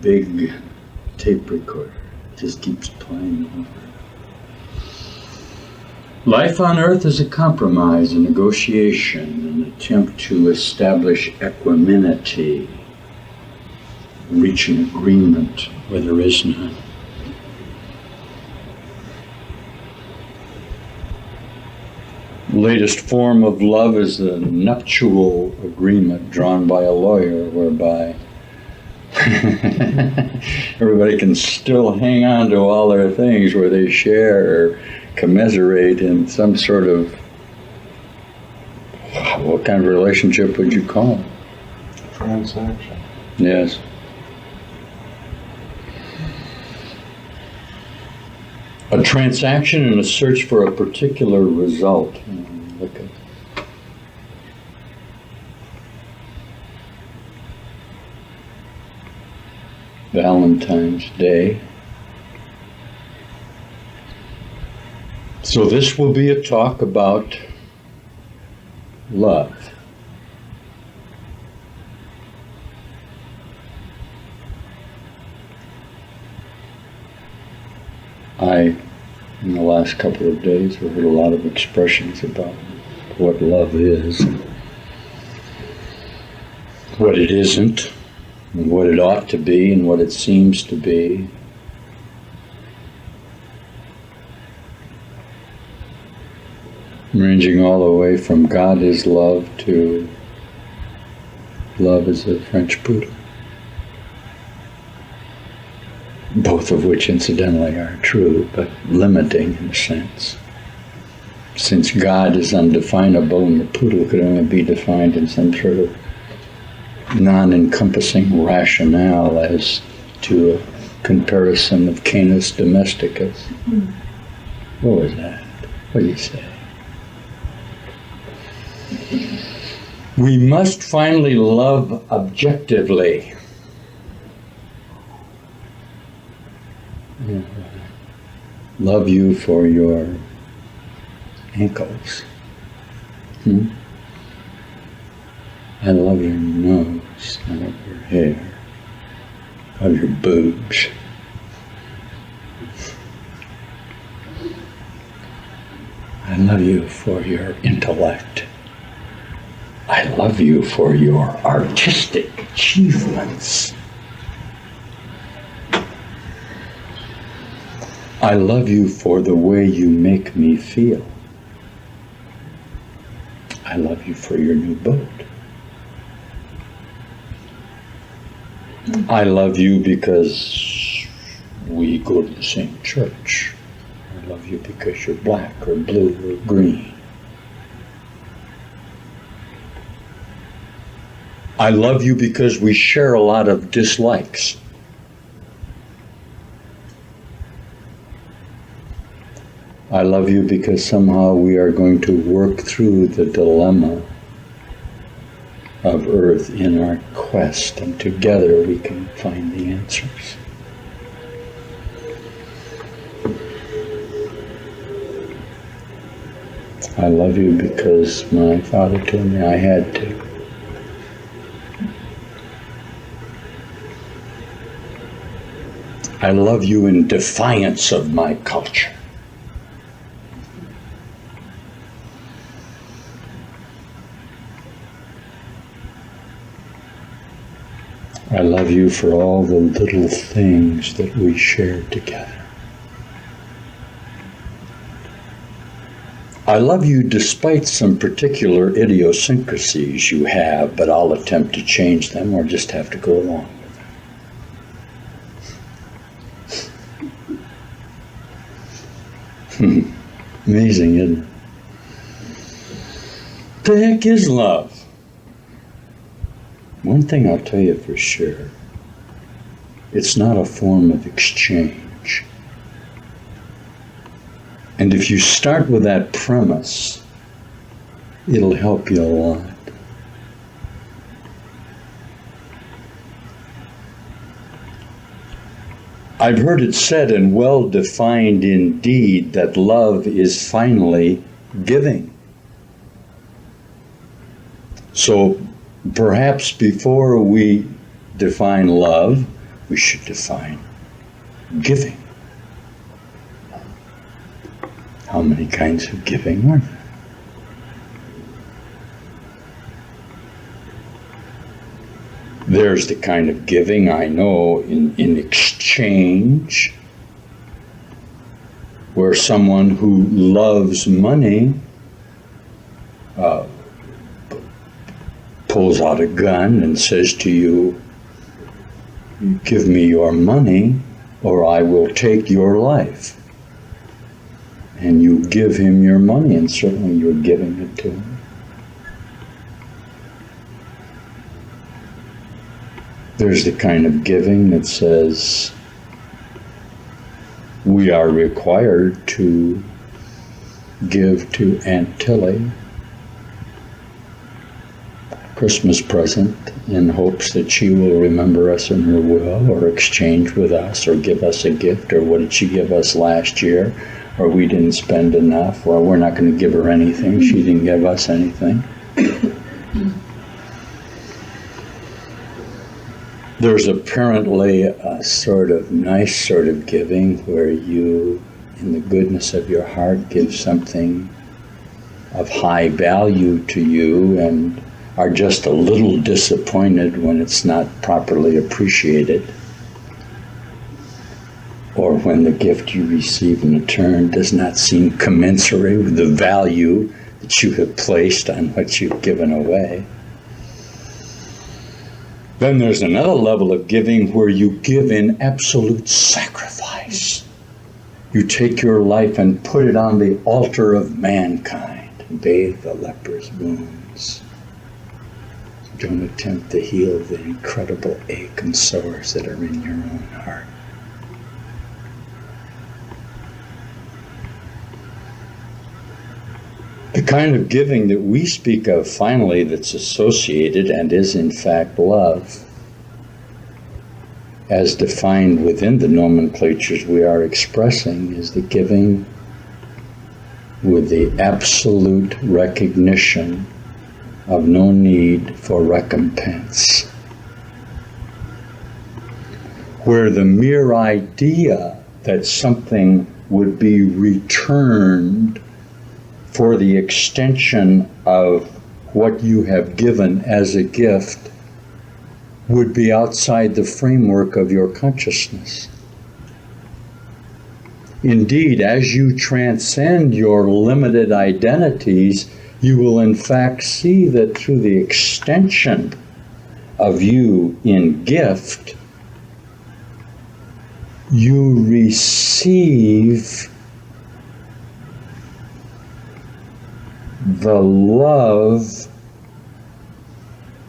big tape recorder. It just keeps playing over. Life on earth is a compromise, a negotiation, an attempt to establish equanimity, reach an agreement where there is none. The latest form of love is the nuptial agreement drawn by a lawyer, whereby everybody can still hang on to all their things, where they share or commiserate in some sort of, what kind of relationship would you call it? Transaction. Yes. A transaction and a search for a particular result. Look at Valentine's Day. So this will be a talk about love. In the last couple of days, have heard a lot of expressions about what love is, and what it isn't, and what it ought to be, and what it seems to be. Ranging all the way from God is love to love is a French poodle. Both of which incidentally are true, but limiting in a sense. Since God is undefinable and the poodle could only be defined in some sort of non-encompassing rationale as to a comparison of Canis domesticus. What was that? What do you say? We must finally love objectively. Love you for your ankles. I love your nose. I love your hair. I love your boobs. I love you for your intellect. I love you for your artistic achievements. I love you for the way you make me feel. I love you for your new boat. I love you because we go to the same church. I love you because you're black or blue or green. I love you because we share a lot of dislikes. I love you because somehow we are going to work through the dilemma of earth in our quest, and together we can find the answers. I love you because my father told me I had to. I love you in defiance of my culture. I love you for all the little things that we share together. I love you despite some particular idiosyncrasies you have, but I'll attempt to change them or just have to go along with them. Amazing, isn't it? The heck is love? One thing I'll tell you for sure, it's not a form of exchange. And if you start with that premise, it'll help you a lot. I've heard it said and well defined indeed that love is finally giving. So perhaps before we define love, we should define giving. How many kinds of giving are there? There's the kind of giving I know in exchange, where someone who loves money pulls out a gun and says to you, give me your money or I will take your life. And you give him your money, and certainly you're giving it to him. There's the kind of giving that says we are required to give to Aunt Tilly a Christmas present in hopes that she will remember us in her will, or exchange with us, or give us a gift, or what did she give us last year, or we didn't spend enough, or we're not going to give her anything, she didn't give us anything. There's apparently a sort of nice sort of giving where you, in the goodness of your heart, give something of high value to you and are just a little disappointed when it's not properly appreciated, or when the gift you receive in return does not seem commensurate with the value that you have placed on what you've given away. Then there's another level of giving where you give in absolute sacrifice. You take your life and put it on the altar of mankind, bathe the leper's wounds. Don't attempt to heal the incredible ache and sores that are in your own heart. The kind of giving that we speak of, finally, that's associated and is in fact love, as defined within the nomenclatures we are expressing, is the giving with the absolute recognition of no need for recompense, where the mere idea that something would be returned for the extension of what you have given as a gift would be outside the framework of your consciousness. Indeed, as you transcend your limited identities, you will in fact see that through the extension of you in gift, you receive the love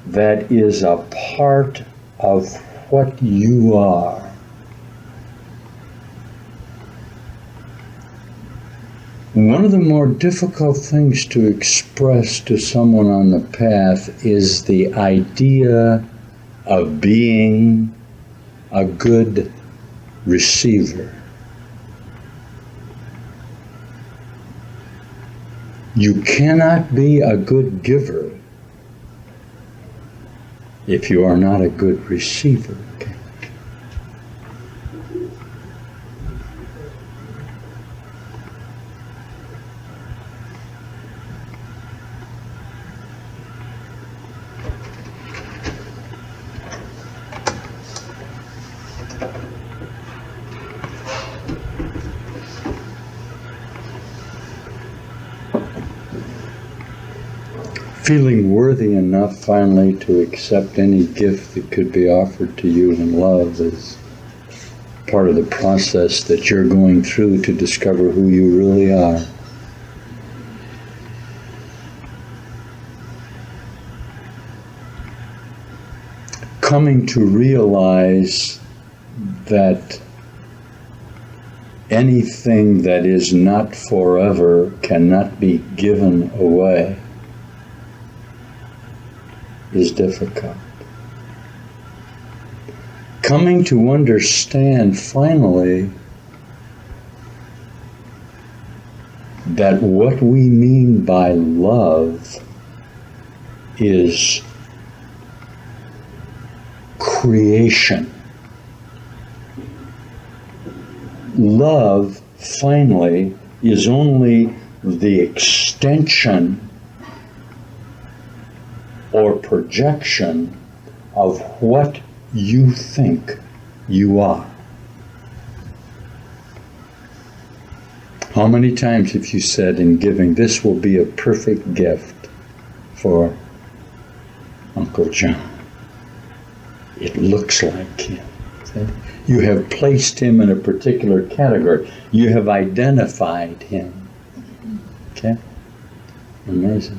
that is a part of what you are. One of the more difficult things to express to someone on the path is the idea of being a good receiver. You cannot be a good giver if you are not a good receiver. Okay? Feeling worthy enough finally to accept any gift that could be offered to you in love is part of the process that you're going through to discover who you really are. Coming to realize that anything that is not forever cannot be given away is difficult. Coming to understand finally that what we mean by love is creation love, finally, is only the extension or projection of what you think you are. How many times have you said in giving, this will be a perfect gift for Uncle John? It looks like him. See? You have placed him in a particular category. You have identified him. Okay? Amazing.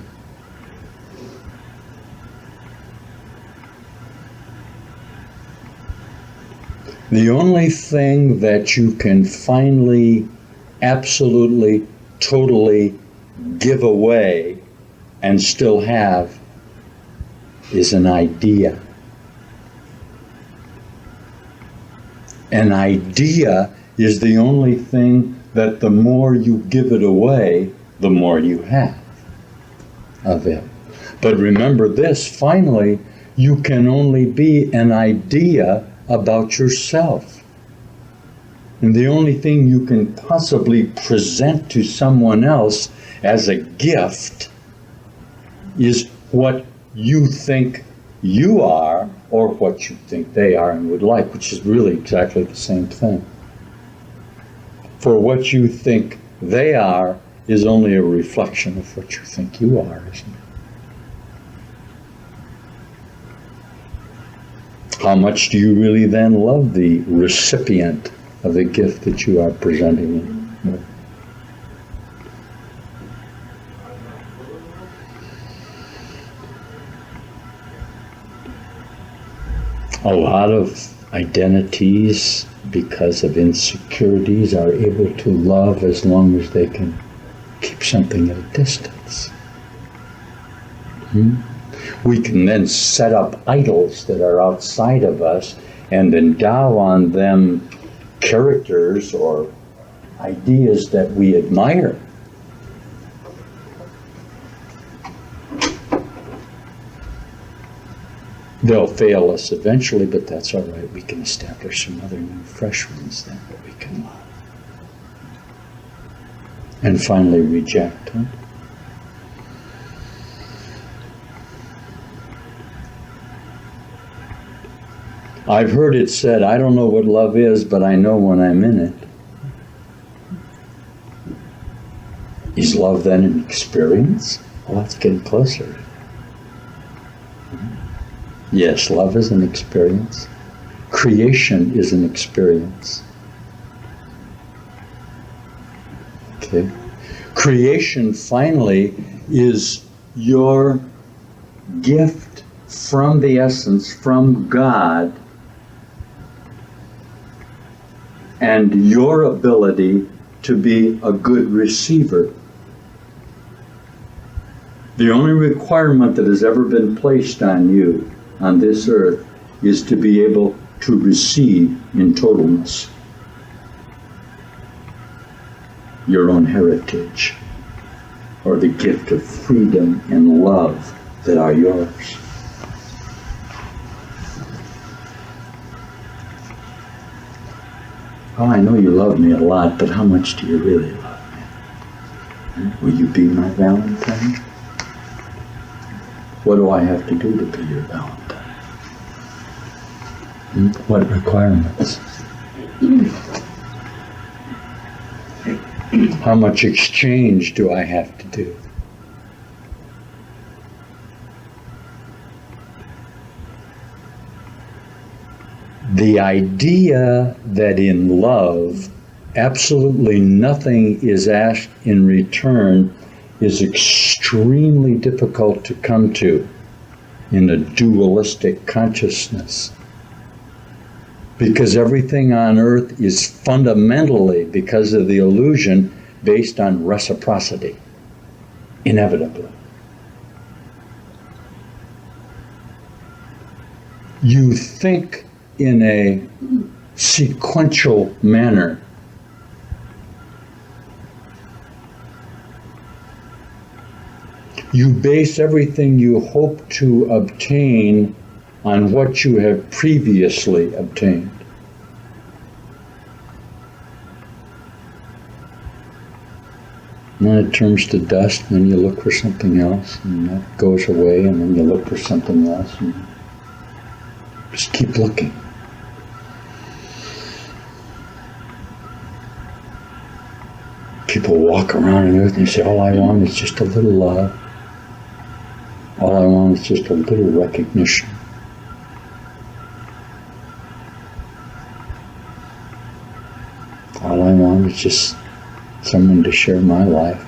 The only thing that you can finally, absolutely, totally give away and still have is an idea. An idea is the only thing that the more you give it away, the more you have of it. But remember this, finally, you can only be an idea about yourself. And the only thing you can possibly present to someone else as a gift is what you think you are or what you think they are and would like, which is really exactly the same thing. For what you think they are is only a reflection of what you think you are, isn't it? How much do you really then love the recipient of the gift that you are presenting them? A lot of identities, because of insecurities, are able to love as long as they can keep something at a distance. We can then set up idols that are outside of us and endow on them characters or ideas that we admire. They'll fail us eventually, but that's all right. We can establish some other new, fresh ones then that we can love. And finally reject. Huh? I've heard it said, I don't know what love is, but I know when I'm in it. Is love then an experience? Well, that's getting closer. Yes, love is an experience. Creation is an experience. Okay. Creation, finally, is your gift from the essence, from God, and your ability to be a good receiver. The only requirement that has ever been placed on you on this earth is to be able to receive in totalness your own heritage, or the gift of freedom and love that are yours. Oh, I know you love me a lot, but how much do you really love me? Will you be my Valentine? What do I have to do to be your Valentine? What requirements? How much exchange do I have to do? The idea that in love absolutely nothing is asked in return is extremely difficult to come to in a dualistic consciousness. Because everything on earth is fundamentally, because of the illusion, based on reciprocity, inevitably. You think in a sequential manner. You base everything you hope to obtain on what you have previously obtained. And then it turns to dust, and then you look for something else, and that goes away, and then you look for something else, and just keep looking. People walk around on earth and they say, all I want is just a little love. All I want is just a little recognition. All I want is just someone to share my life.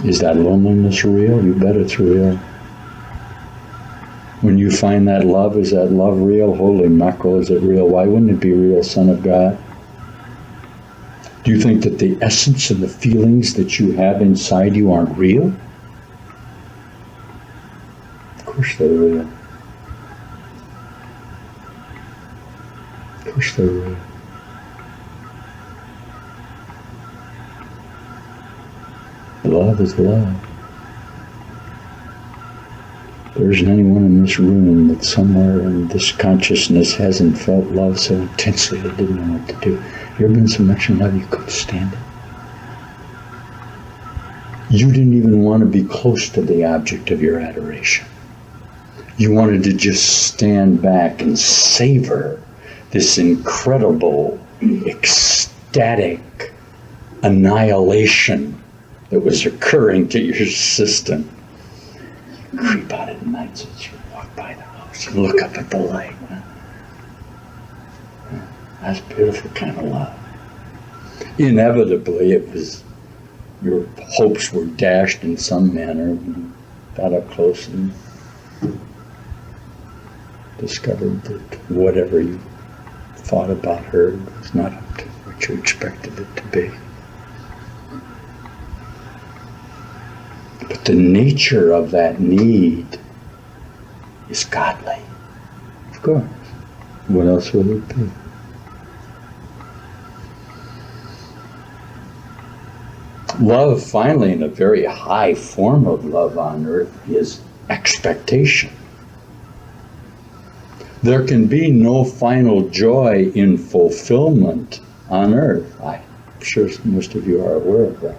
Is that loneliness real? You bet it's real. When you find that love, is that love real? Holy mackerel, is it real? Why wouldn't it be real, Son of God? Do you think that the essence and the feelings that you have inside you aren't real? Of course they're real. Of course they're real. Love is love. There isn't anyone in this room that somewhere in this consciousness hasn't felt love so intensely they didn't know what to do. You ever been so much in love you couldn't stand it? You didn't even want to be close to the object of your adoration. You wanted to just stand back and savor this incredible, ecstatic annihilation that was occurring to your system. You creep out at night as you walk by the house and look up at the light. That's a beautiful kind of love. Inevitably, it was, your hopes were dashed in some manner when you got up close and discovered that whatever you thought about her was not up to what you expected it to be. But the nature of that need is godly. Of course. What else would it be? Love, finally, in a very high form of love on earth, is expectation. There can be no final joy in fulfillment on earth. I'm sure most of you are aware of that.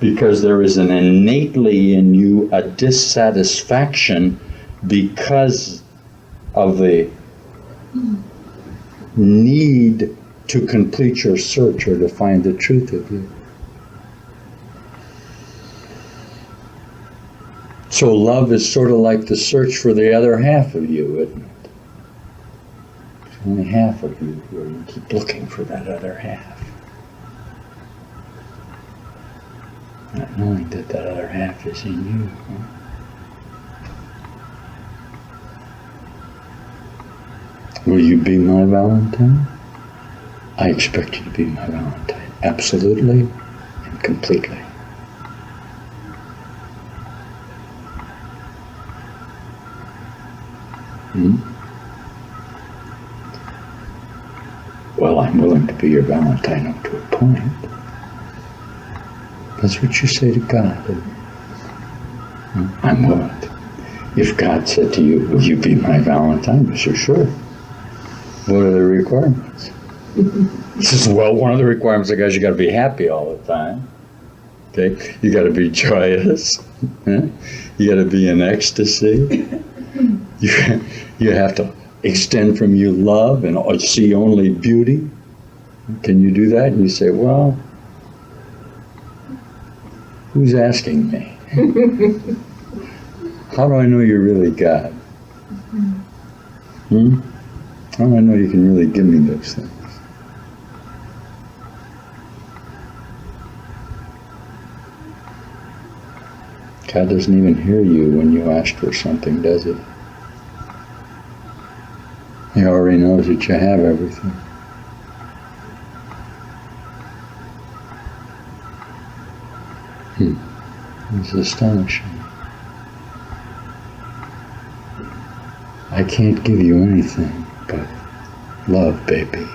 Because there is an innately in you a dissatisfaction because of the need to complete your search or to find the truth of you. So love is sort of like the search for the other half of you, isn't it? There's only half of you where you keep looking for that other half. Not knowing that that other half is in you. Will you be my Valentine? I expect you to be my Valentine, absolutely and completely. Well, I'm willing to be your Valentine up to a point. That's what you say to God. I'm willing. If God said to you, will you be my Valentine? You say, sure. What are the requirements? He says, well, one of the requirements, I guess, you got to be happy all the time. Okay? You got to be joyous. You got to be in ecstasy. You have to extend from you love and see only beauty. Can you do that? And you say, well, who's asking me? How do I know you're really God? How do I know you can really give me those things? God doesn't even hear you when you ask for something, does he? He already knows that you have everything. It's astonishing. I can't give you anything but love, baby.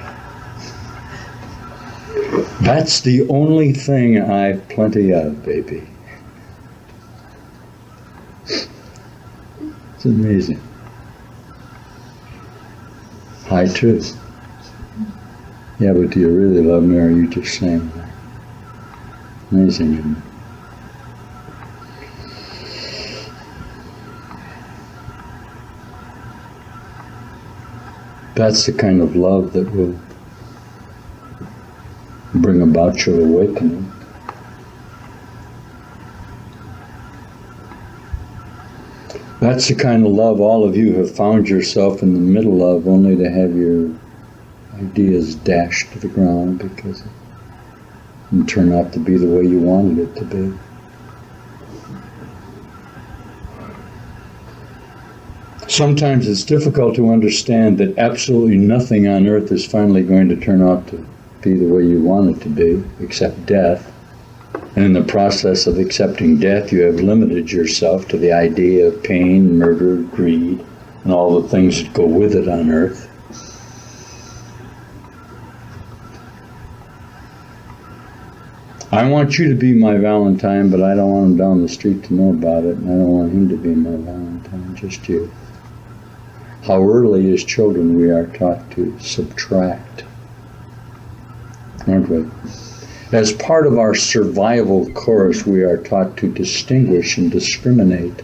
That's the only thing I've plenty of, baby. It's amazing. High truth. Yeah, but do you really love me, or are you just saying that? Amazing, isn't it? That's the kind of love that will bring about your awakening. That's the kind of love all of you have found yourself in the middle of, only to have your ideas dashed to the ground because it didn't turn out to be the way you wanted it to be. Sometimes it's difficult to understand that absolutely nothing on earth is finally going to turn out to be the way you want it to be, except death. And in the process of accepting death, you have limited yourself to the idea of pain, murder, greed, and all the things that go with it on earth. I want you to be my Valentine, but I don't want him down the street to know about it, and I don't want him to be my Valentine, just you. How early as children we are taught to subtract, aren't we? As part of our survival course, we are taught to distinguish and discriminate.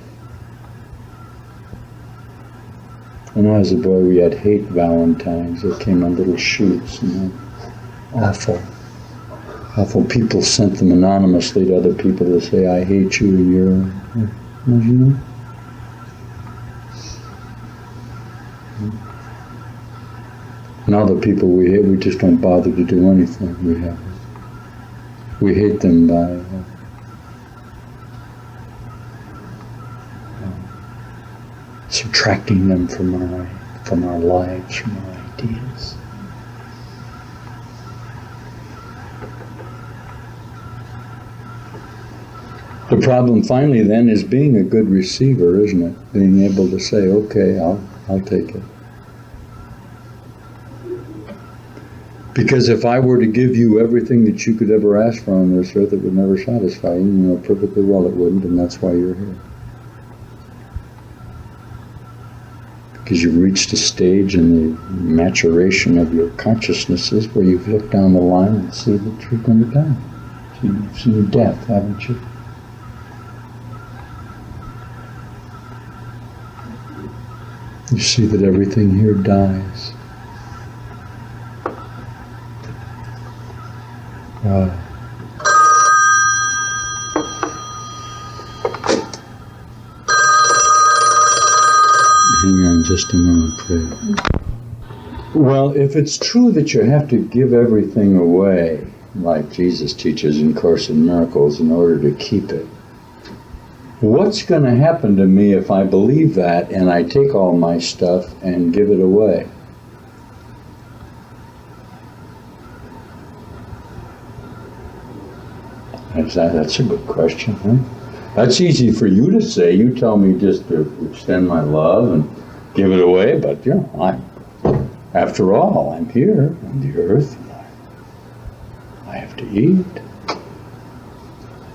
When I was a boy, we had hate Valentines. They came on little sheets, and awful people sent them anonymously to other people to say, I hate you, and you're, imagine that? Now the people we hate, we just don't bother to do anything. We hate them by subtracting them from our lives, from our ideas. The problem finally then is being a good receiver, isn't it? Being able to say, okay, I'll take it. Because if I were to give you everything that you could ever ask for on this earth, it would never satisfy you. You know perfectly well it wouldn't, and that's why you're here. Because you've reached a stage in the maturation of your consciousnesses where you've looked down the line and see that you're going to die. So you've seen death, haven't you? You see that everything here dies. Hang on just a moment, please. Well, if it's true that you have to give everything away, like Jesus teaches in Course in Miracles, in order to keep it, what's going to happen to me if I believe that and I take all my stuff and give it away? That's a good question, huh? That's easy for you to say. You tell me just to extend my love and give it away, but you know, after all, I'm here on the earth. I have to eat.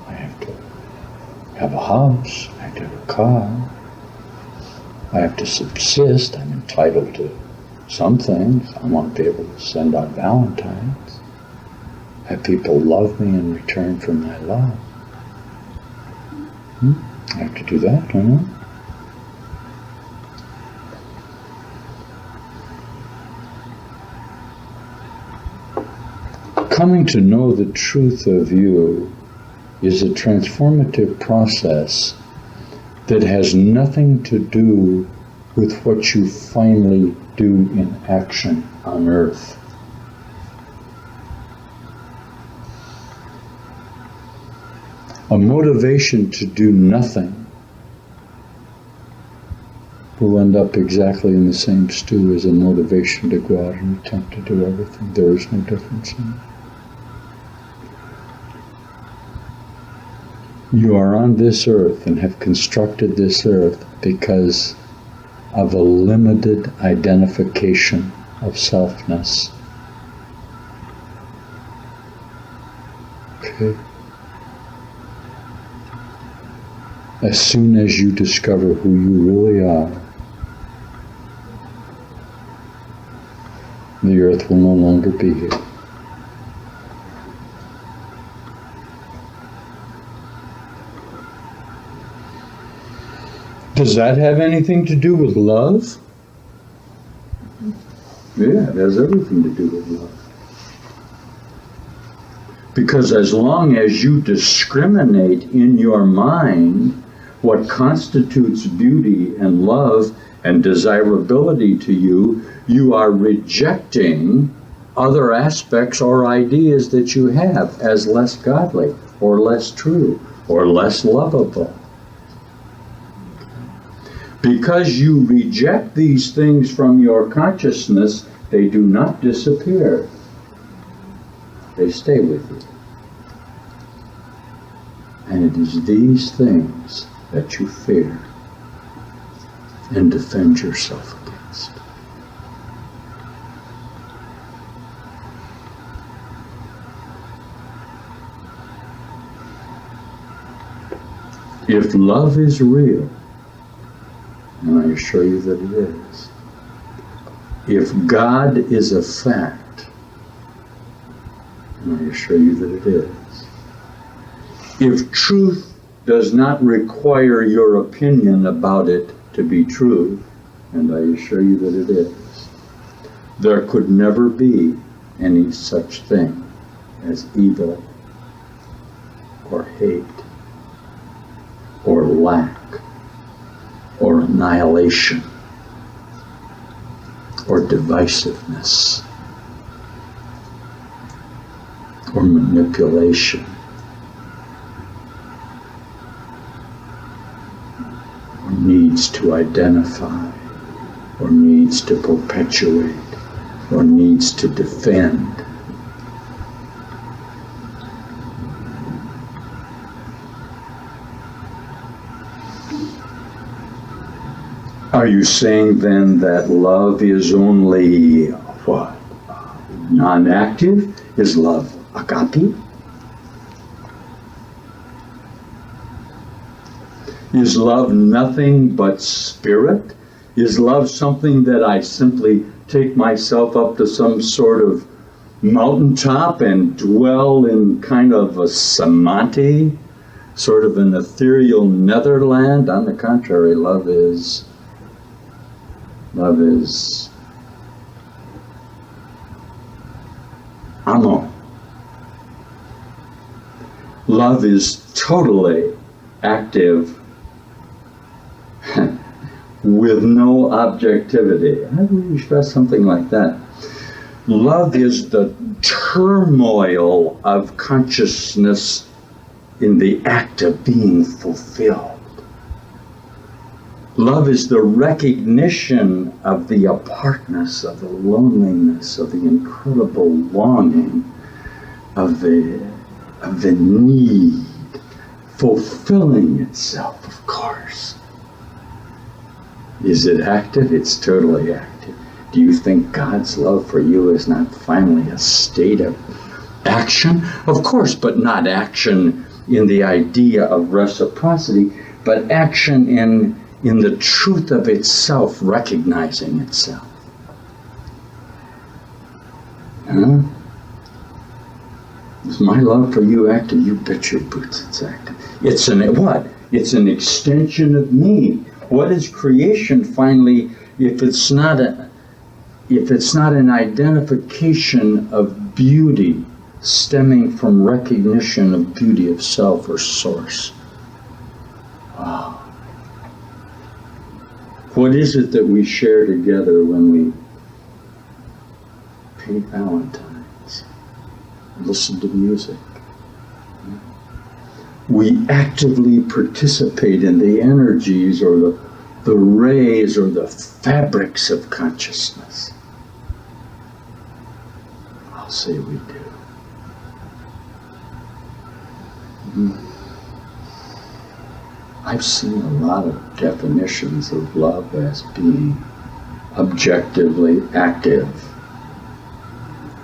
I have to have a house. I have to have a car. I have to subsist. I'm entitled to some things. I want to be able to send out Valentines. Have people love me in return for my love. I have to do that, don't I? Coming to know the truth of you is a transformative process that has nothing to do with what you finally do in action on earth. A motivation to do nothing will end up exactly in the same stew as a motivation to go out and attempt to do everything. There is no difference in it. You are on this earth and have constructed this earth because of a limited identification of selfness. Okay? As soon as you discover who you really are, the earth will no longer be here. Does that have anything to do with love? Yeah, it has everything to do with love. Because as long as you discriminate in your mind what constitutes beauty and love and desirability to you, you are rejecting other aspects or ideas that you have as less godly or less true or less lovable. Because you reject these things from your consciousness, they do not disappear. They stay with you. And it is these things that you fear and defend yourself against. If love is real, and I assure you that it is, if God is a fact, and I assure you that it is, if truth does not require your opinion about it to be true, and I assure you that it is, there could never be any such thing as evil or hate or lack or annihilation or divisiveness or manipulation or needs to identify or needs to perpetuate or needs to defend. Are you saying then that love is only what? Non-active? Is love agape? Is love nothing but spirit? Is love something that I simply take myself up to some sort of mountaintop and dwell in kind of a samadhi, sort of an ethereal netherland? On the contrary, love is amo. Love is totally active with no objectivity. How do we stress something like that? Love is the turmoil of consciousness in the act of being fulfilled. Love is the recognition of the apartness, of the loneliness, of the incredible longing, of the need fulfilling itself, of course. Is it active? It's totally active. Do you think God's love for you is not finally a state of action? Of course, but not action in the idea of reciprocity, but action in the truth of itself, recognizing itself. Huh? Is my love for you active? You bet your boots it's active. It's what? It's an extension of me. What is creation finally if it's not an identification of beauty stemming from recognition of beauty of self or source? Wow. What is it that we share together when we paint Valentines, listen to music? We actively participate in the energies or the rays or the fabrics of consciousness. I'll say we do. I've seen a lot of definitions of love as being objectively active,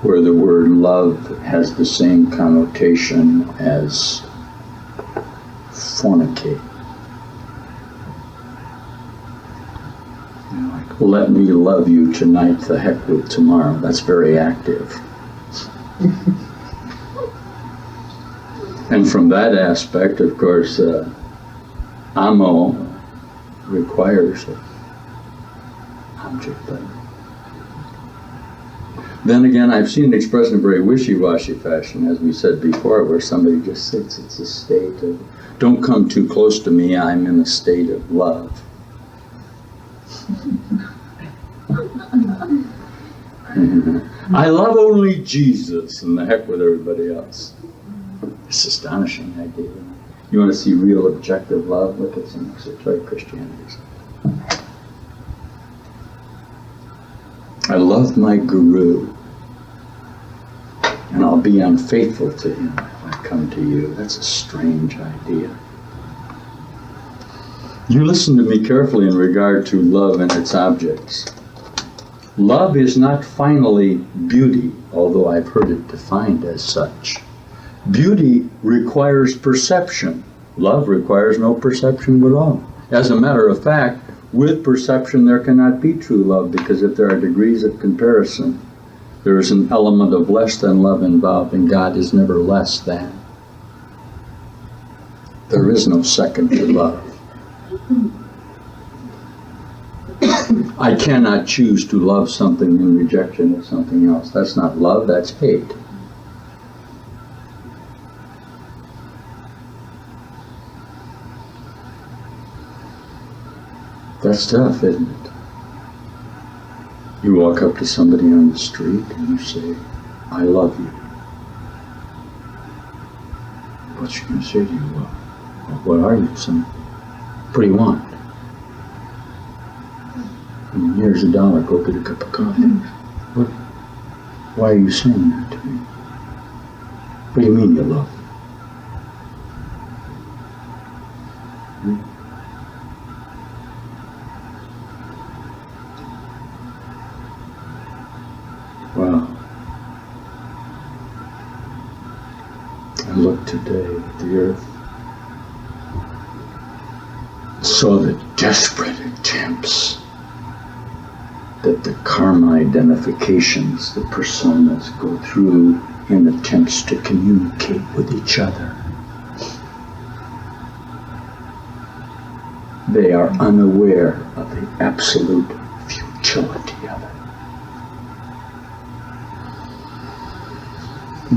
where the word love has the same connotation as fornicate. You know, like, let me love you tonight, the heck with tomorrow. That's very active. And from that aspect, of course, amo requires an object. Then again, I've seen it expressed in a very wishy-washy fashion, as we said before, where somebody just sits. It's a state of, don't come too close to me, I'm in a state of love. I love only Jesus, and the heck with everybody else. It's an astonishing idea. You want to see real objective love? Look at some esoteric Christianity. I love my guru, and I'll be unfaithful to him if I come to you. That's a strange idea. You listen to me carefully in regard to love and its objects. Love is not finally beauty, although I've heard it defined as such. Beauty requires perception. Love requires no perception at all. As a matter of fact, with perception there cannot be true love, because if there are degrees of comparison, there is an element of less than love involved, and God is never less than. There is no second to love. I cannot choose to love something in rejection of something else. That's not love, that's hate. That's tough, isn't it? You walk up to somebody on the street and you say, I love you. What's she going to say to you? Well, what are you, son? What do you want? I mean, here's $1, go get a cup of coffee. What? Why are you saying that to me? What do you mean you love me? Wow. I looked today at the earth, saw the desperate attempts that the karma identifications, the personas, go through in attempts to communicate with each other. They are unaware of the absolute futility of it.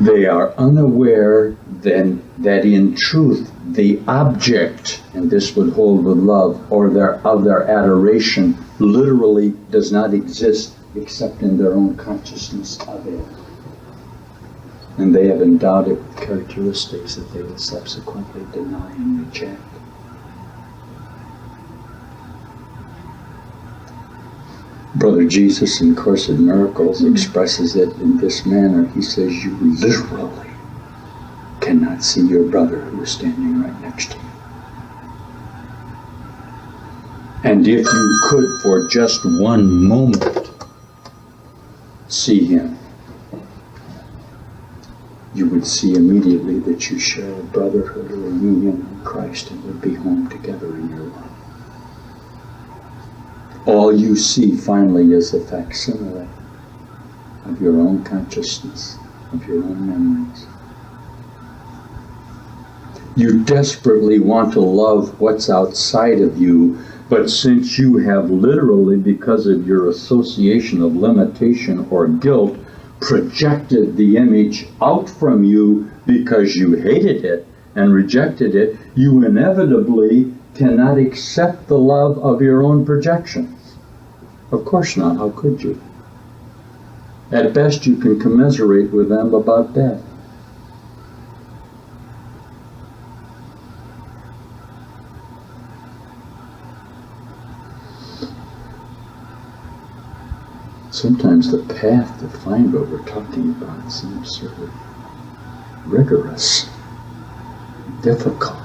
They are unaware then that in truth the object, and this would hold with love, or of their adoration, literally does not exist except in their own consciousness of it. And they have endowed it with characteristics that they will subsequently deny and reject. Brother Jesus in Course in Miracles expresses it in this manner. He says, you literally cannot see your brother who is standing right next to you. And if you could for just one moment see him, you would see immediately that you share a brotherhood or a union in Christ and would be home together in your love. All you see finally is a facsimile of your own consciousness, of your own memories. You desperately want to love what's outside of you, but since you have literally, because of your association of limitation or guilt, projected the image out from you because you hated it and rejected it, you inevitably cannot accept the love of your own projections. Of course not. How could you? At best, you can commiserate with them about death. Sometimes the path to find what we're talking about seems sort of rigorous, difficult.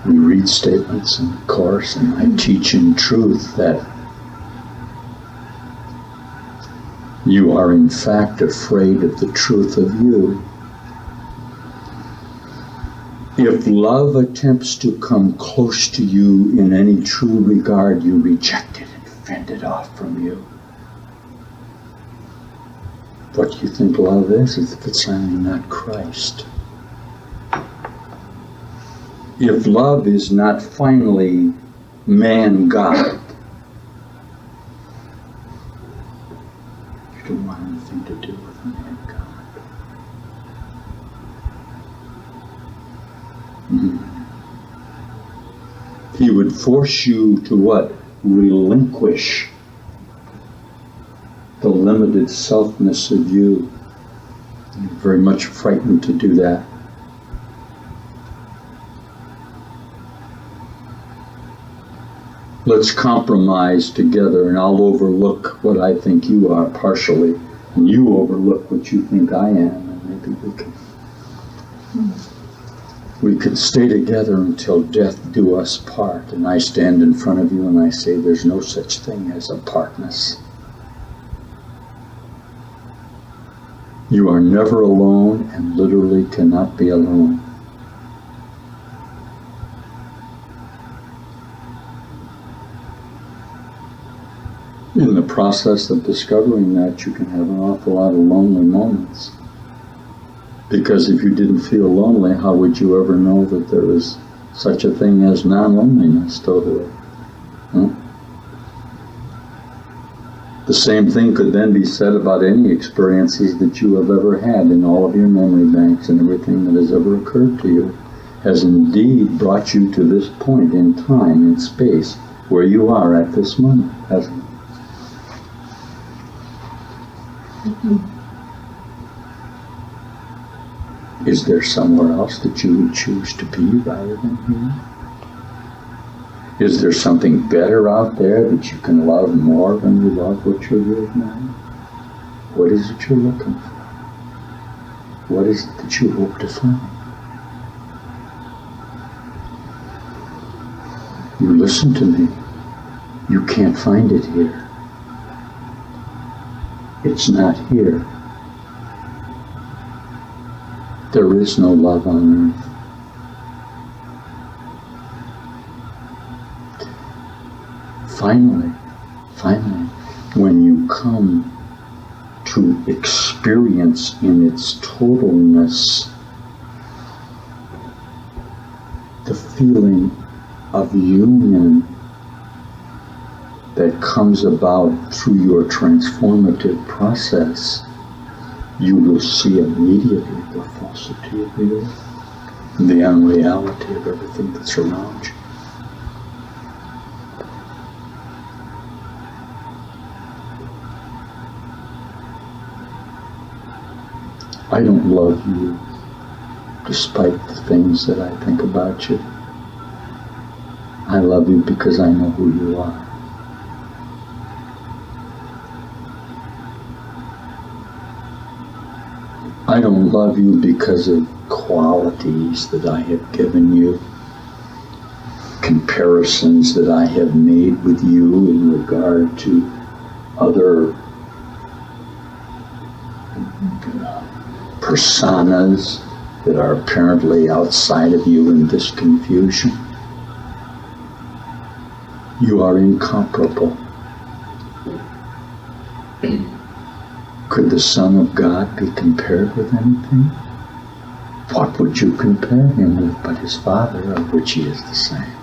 We read statements in the Course, and I teach in truth that You are in fact afraid of the truth of you. If love attempts to come close to you in any true regard, you reject it and fend it off from you. What do you think love is if it's only not Christ? If love is not finally man-God, you don't want anything to do with man-God. He would force you to what? Relinquish the limited selfness of you. You're very much frightened to do that. Let's compromise together, and I'll overlook what I think you are partially, and you overlook what you think I am, and maybe we can stay together until death do us part. And I stand in front of you and I say there's no such thing as apartness. You are never alone and literally cannot be alone. In the process of discovering that, you can have an awful lot of lonely moments. Because if you didn't feel lonely, how would you ever know that there is such a thing as non-loneliness totally? Huh? The same thing could then be said about any experiences that you have ever had in all of your memory banks, and everything that has ever occurred to you has indeed brought you to this point in time and space where you are at this moment, hasn't it? Is there somewhere else that you would choose to be rather than here? Is there something better out there that you can love more than you love what you're with now? What is it you're looking for? What is it that you hope to find? You listen to me. You can't find it here. It's not here. There is no love on earth. Finally, when you come to experience in its totalness the feeling of union that comes about through your transformative process, you will see immediately the falsity of the earth and the unreality of everything that's around you. I don't love you despite the things that I think about you. I love you because I know who you are. I don't love you because of qualities that I have given you, comparisons that I have made with you in regard to other personas that are apparently outside of you in this confusion. You are incomparable. Could the Son of God be compared with anything? What would you compare him with but his Father, of which he is the same?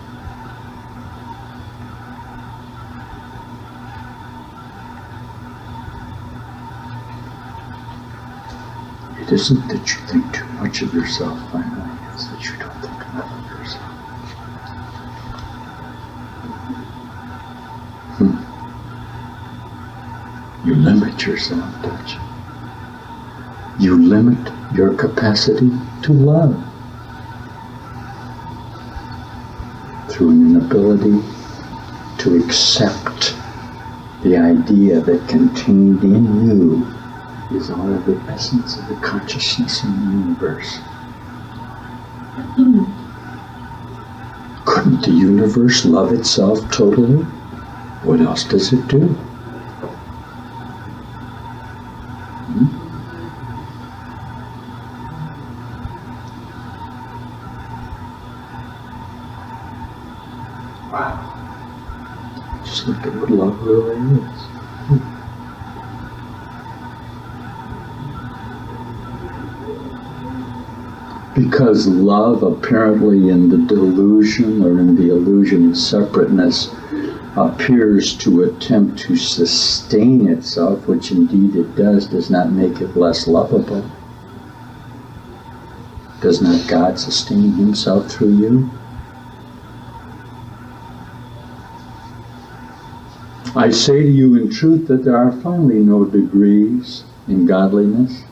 It isn't that you think too much of yourself, finally, it's that you don't think enough of yourself. You limit yourself, don't you? You limit your capacity to love through an inability to accept the idea that contained in you is all of the essence of the consciousness in the universe. Couldn't the universe love itself totally? What else does it do? Wow. Just look at what love really is. Because love, apparently in the delusion or in the illusion of separateness, appears to attempt to sustain itself, which indeed it does not make it less lovable. Does not God sustain himself through you? I say to you in truth that there are finally no degrees in godliness.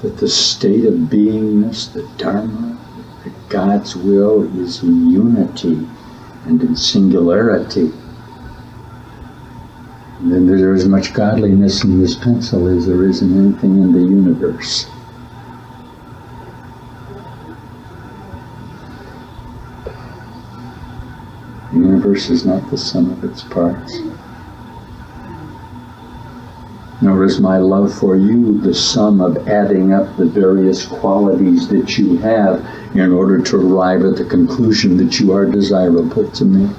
That the state of beingness, the Dharma, that God's will is in unity and in singularity. And then there is as much godliness in this pencil as there is in anything in the universe. The universe is not the sum of its parts. Nor is my love for you the sum of adding up the various qualities that you have in order to arrive at the conclusion that you are desirable to me.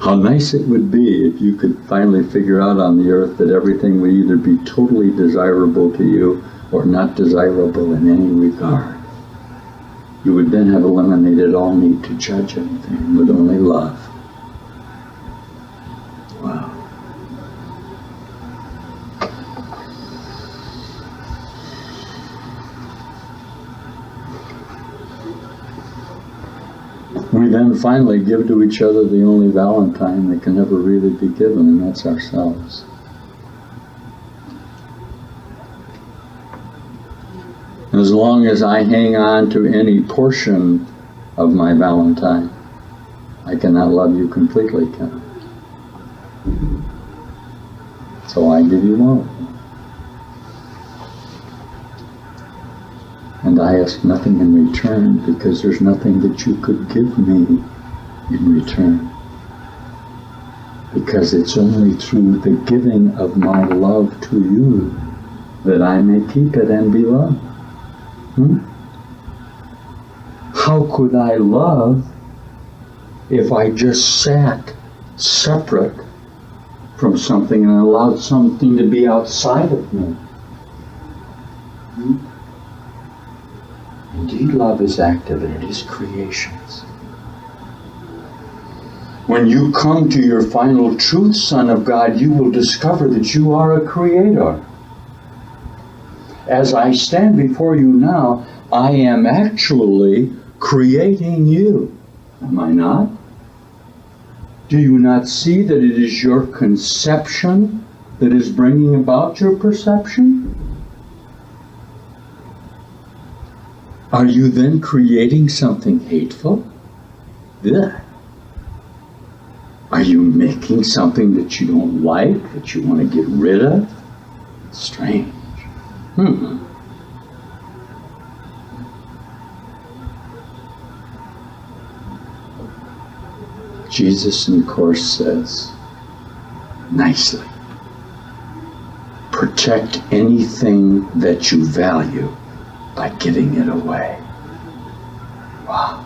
How nice it would be if you could finally figure out on the earth that everything would either be totally desirable to you or not desirable in any regard. You would then have eliminated all need to judge anything with only love. Wow. We then finally give to each other the only Valentine that can ever really be given, and that's ourselves. As long as I hang on to any portion of my Valentine, I cannot love you completely, can I? So I give you all. And I ask nothing in return, because there's nothing that you could give me in return. Because it's only through the giving of my love to you that I may keep it and be loved. How could I love if I just sat separate from something and allowed something to be outside of me? Indeed, love is active and it is creations. When you come to your final truth, Son of God, you will discover that you are a creator. As I stand before you now, I am actually creating you. Am I not? Do you not see that it is your conception that is bringing about your perception? Are you then creating something hateful? Yeah. Are you making something that you don't like, that you want to get rid of? It's strange. Jesus, in course, says nicely, protect anything that you value by giving it away. Wow.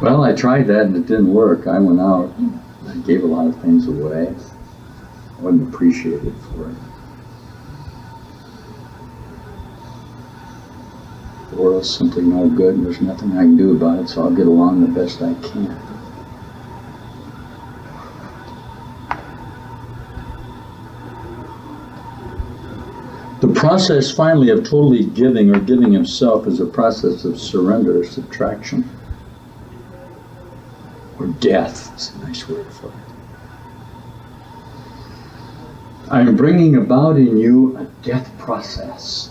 Well, I tried that and it didn't work. I went out, I gave a lot of things away. I wasn't appreciated for it. The world's simply no good and there's nothing I can do about it, so I'll get along the best I can. The process finally of totally giving or giving himself is a process of surrender or subtraction. Or death is a nice word for it. I am bringing about in you a death process,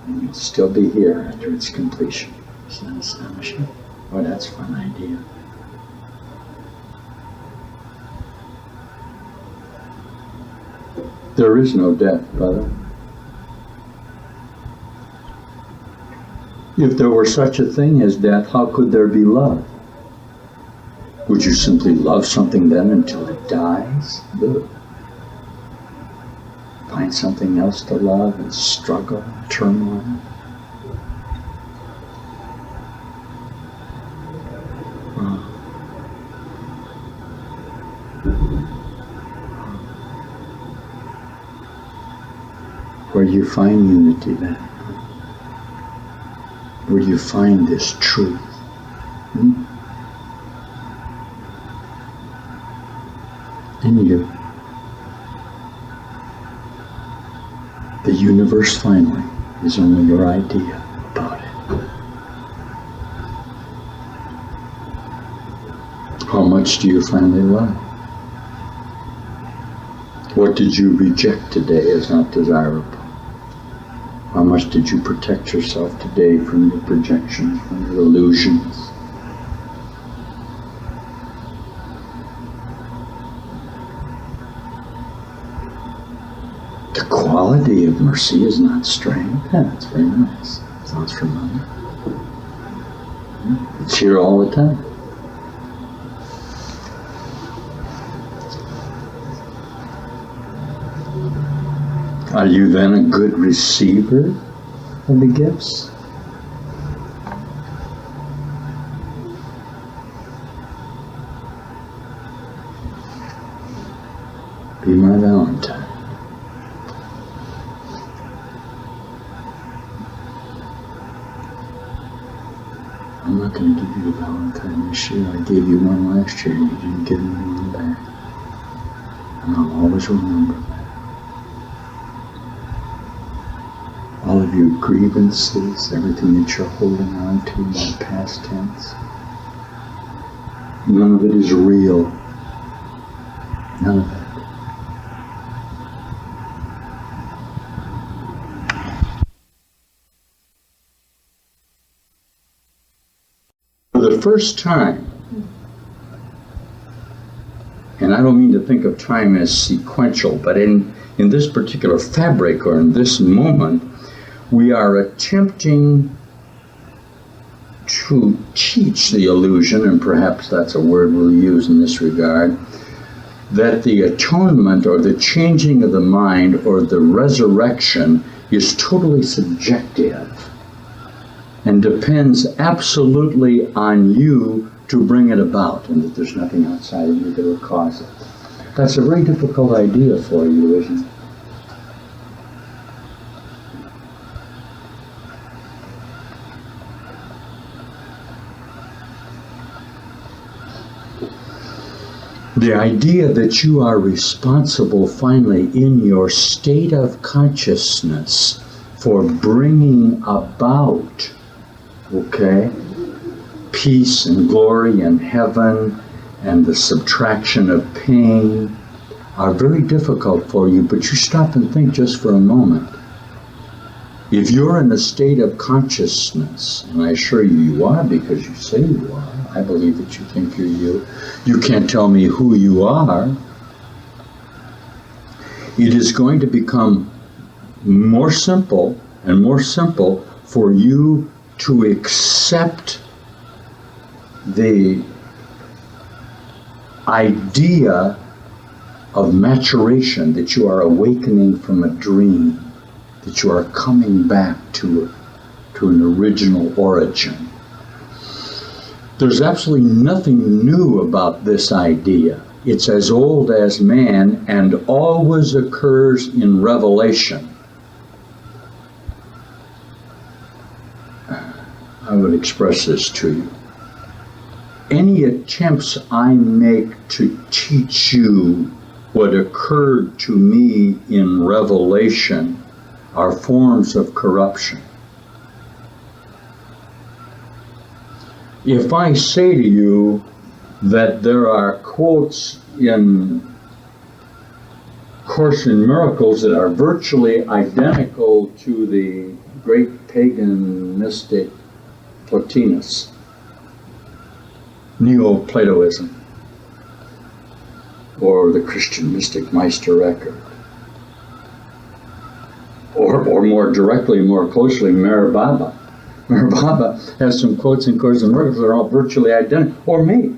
and you'll still be here after its completion. Isn't that astonishing? Well, that's a fun idea. There is no death, brother. If there were such a thing as death, how could there be love? Would you simply love something then until it dies? Ugh. Find something else to love and struggle and turmoil? Where do you find unity then? Where do you find this truth? In you. The universe finally is only your idea about it. How much do you finally love? What did you reject today as not desirable? How much did you protect yourself today from your projections, from your illusions? The quality of mercy is not strength. Yeah, that's very nice. Sounds familiar. It's here all the time. Are you then a good receiver of the gifts? Be my Valentine. I'm not going to give you a Valentine this year. I gave you one last year and you didn't give me one back. And I'll always remember that. All of your grievances, everything that you're holding on to in the past tense, none of it is real. None of it. For the first time, and I don't mean to think of time as sequential, but in this particular fabric or in this moment, we are attempting to teach the illusion, and perhaps that's a word we'll use in this regard, that the atonement or the changing of the mind or the resurrection is totally subjective and depends absolutely on you to bring it about, and that there's nothing outside of you that will cause it. That's a very difficult idea for you, isn't it? The idea that you are responsible finally in your state of consciousness for bringing about, peace and glory and heaven and the subtraction of pain are very difficult for you, but you stop and think just for a moment. If you're in a state of consciousness, and I assure you you are because you say you are, I believe that you think you're you. You can't tell me who you are. It is going to become more simple and more simple for you to accept the idea of maturation, that you are awakening from a dream, that you are coming back to an original origin. There's absolutely nothing new about this idea. It's as old as man and always occurs in revelation. I would express this to you. Any attempts I make to teach you what occurred to me in revelation are forms of corruption. If I say to you that there are quotes in Course in Miracles that are virtually identical to the great pagan mystic Plotinus, Neo-Platoism, or the Christian mystic Meister Eckhart, Or more directly, more closely, Meher Baba. Meher Baba has some quotes in Course in Miracles that are all virtually identical, or me.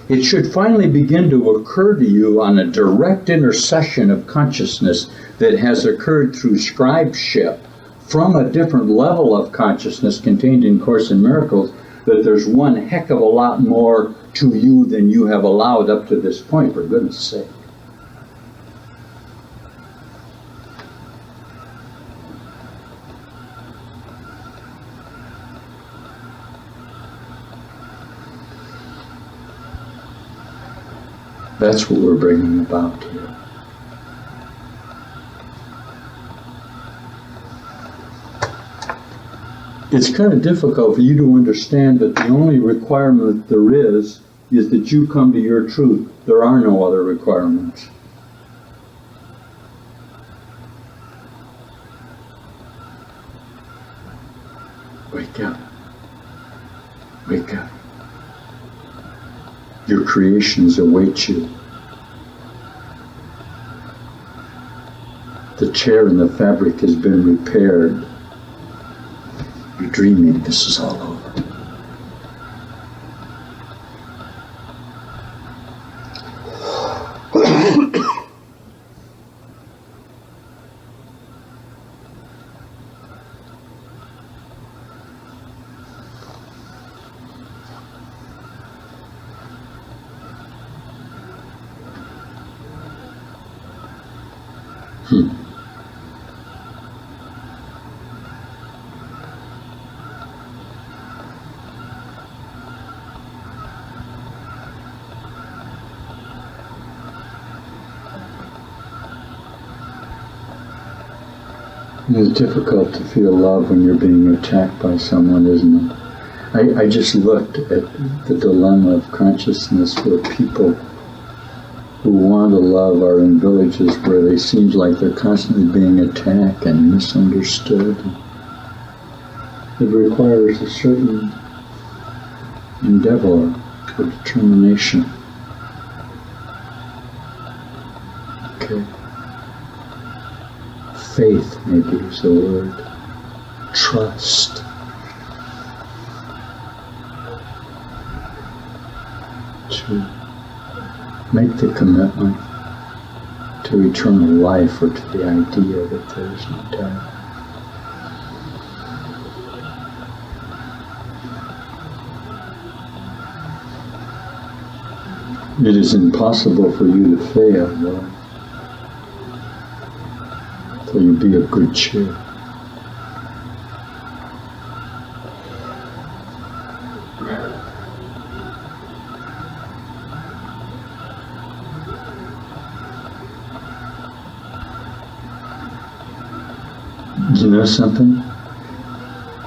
It should finally begin to occur to you on a direct intercession of consciousness that has occurred through scribeship from a different level of consciousness contained in Course in Miracles, that there's one heck of a lot more to you than you have allowed up to this point, for goodness sake. That's what we're bringing about here. It's kind of difficult for you to understand that the only requirement there is that you come to your truth. There are no other requirements. Wake up. Wake up. Your creations await you. The tear in the fabric has been repaired. You're dreaming this is all over. It's difficult to feel love when you're being attacked by someone, isn't it? I just looked at the dilemma of consciousness where people who want to love are in villages where they seem like they're constantly being attacked and misunderstood. It requires a certain endeavor or determination. Okay. Faith, maybe, is the word. Trust. To make the commitment to eternal life or to the idea that there is no death. It is impossible for you to fail, though. So you be of good cheer. You know something?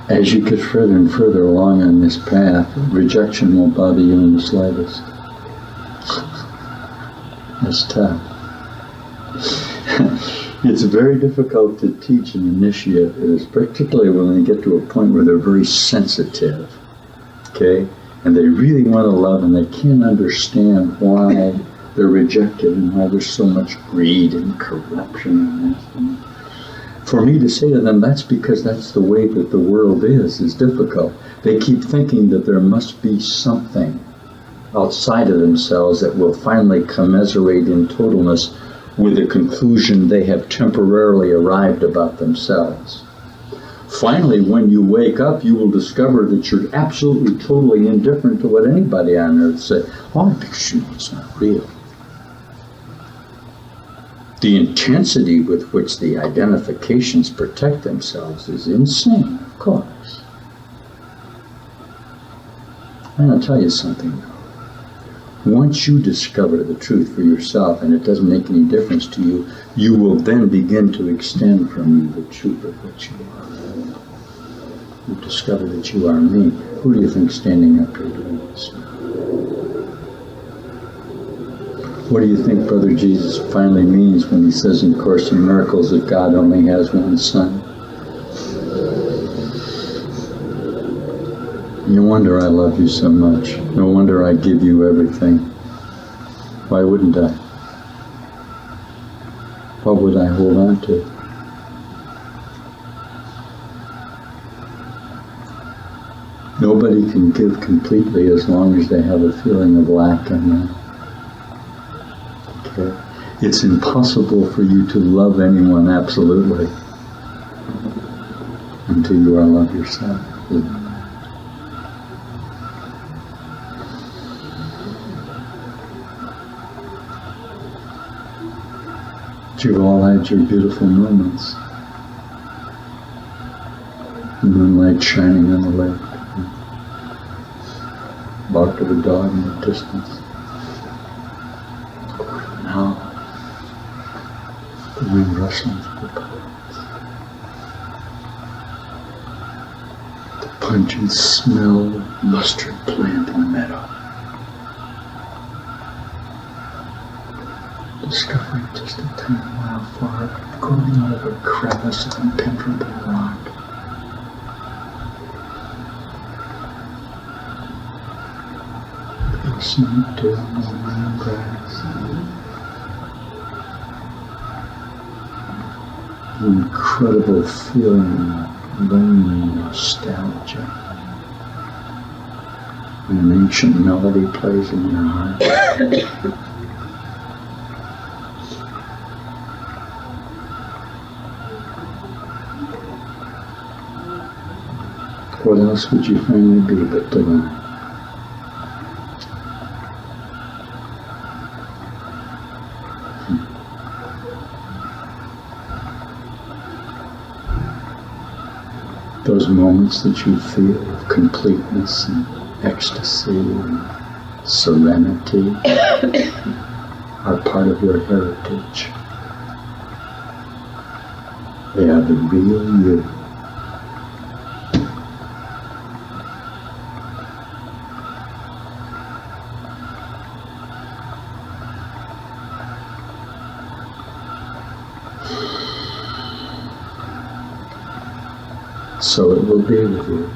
As you get further and further along on this path, rejection won't bother you in the slightest. That's tough. It's very difficult to teach an initiate, particularly when they get to a point where they're very sensitive, okay? And they really want to love and they can't understand why they're rejected and why there's so much greed and corruption and this. And for me to say to them, that's because that's the way that the world is difficult. They keep thinking that there must be something outside of themselves that will finally commiserate in totalness with the conclusion they have temporarily arrived about themselves. Finally, when you wake up, you will discover that you're absolutely, totally indifferent to what anybody on earth said. Why? Because you know it's not real. The intensity with which the identifications protect themselves is insane, of course. And I'll tell you something. Once you discover the truth for yourself and it doesn't make any difference to you, you will then begin to extend from you the truth of what you are. You discover that you are me. Who do you think standing up here doing this? What do you think Brother Jesus finally means when he says in Course in Miracles that God only has one Son? No wonder I love you so much. No wonder I give you everything. Why wouldn't I? What would I hold on to? Nobody can give completely as long as they have a feeling of lack in them. Okay? It's impossible for you to love anyone absolutely until you are love yourself. You've all had your beautiful moments. The moonlight shining on the lake. Bark of a dog in the distance. Now, the wind rustling through the pines. The pungent smell of mustard plant in the meadow. Discovering just a tiny wildflower growing out of a crevice of impenetrable rock. Listening to the morning grass. The incredible feeling of lonely nostalgia when an ancient melody plays in your heart. What else would you finally be but divine? Those moments that you feel of completeness and ecstasy and serenity are part of your heritage. They are the real you. So it will be with you.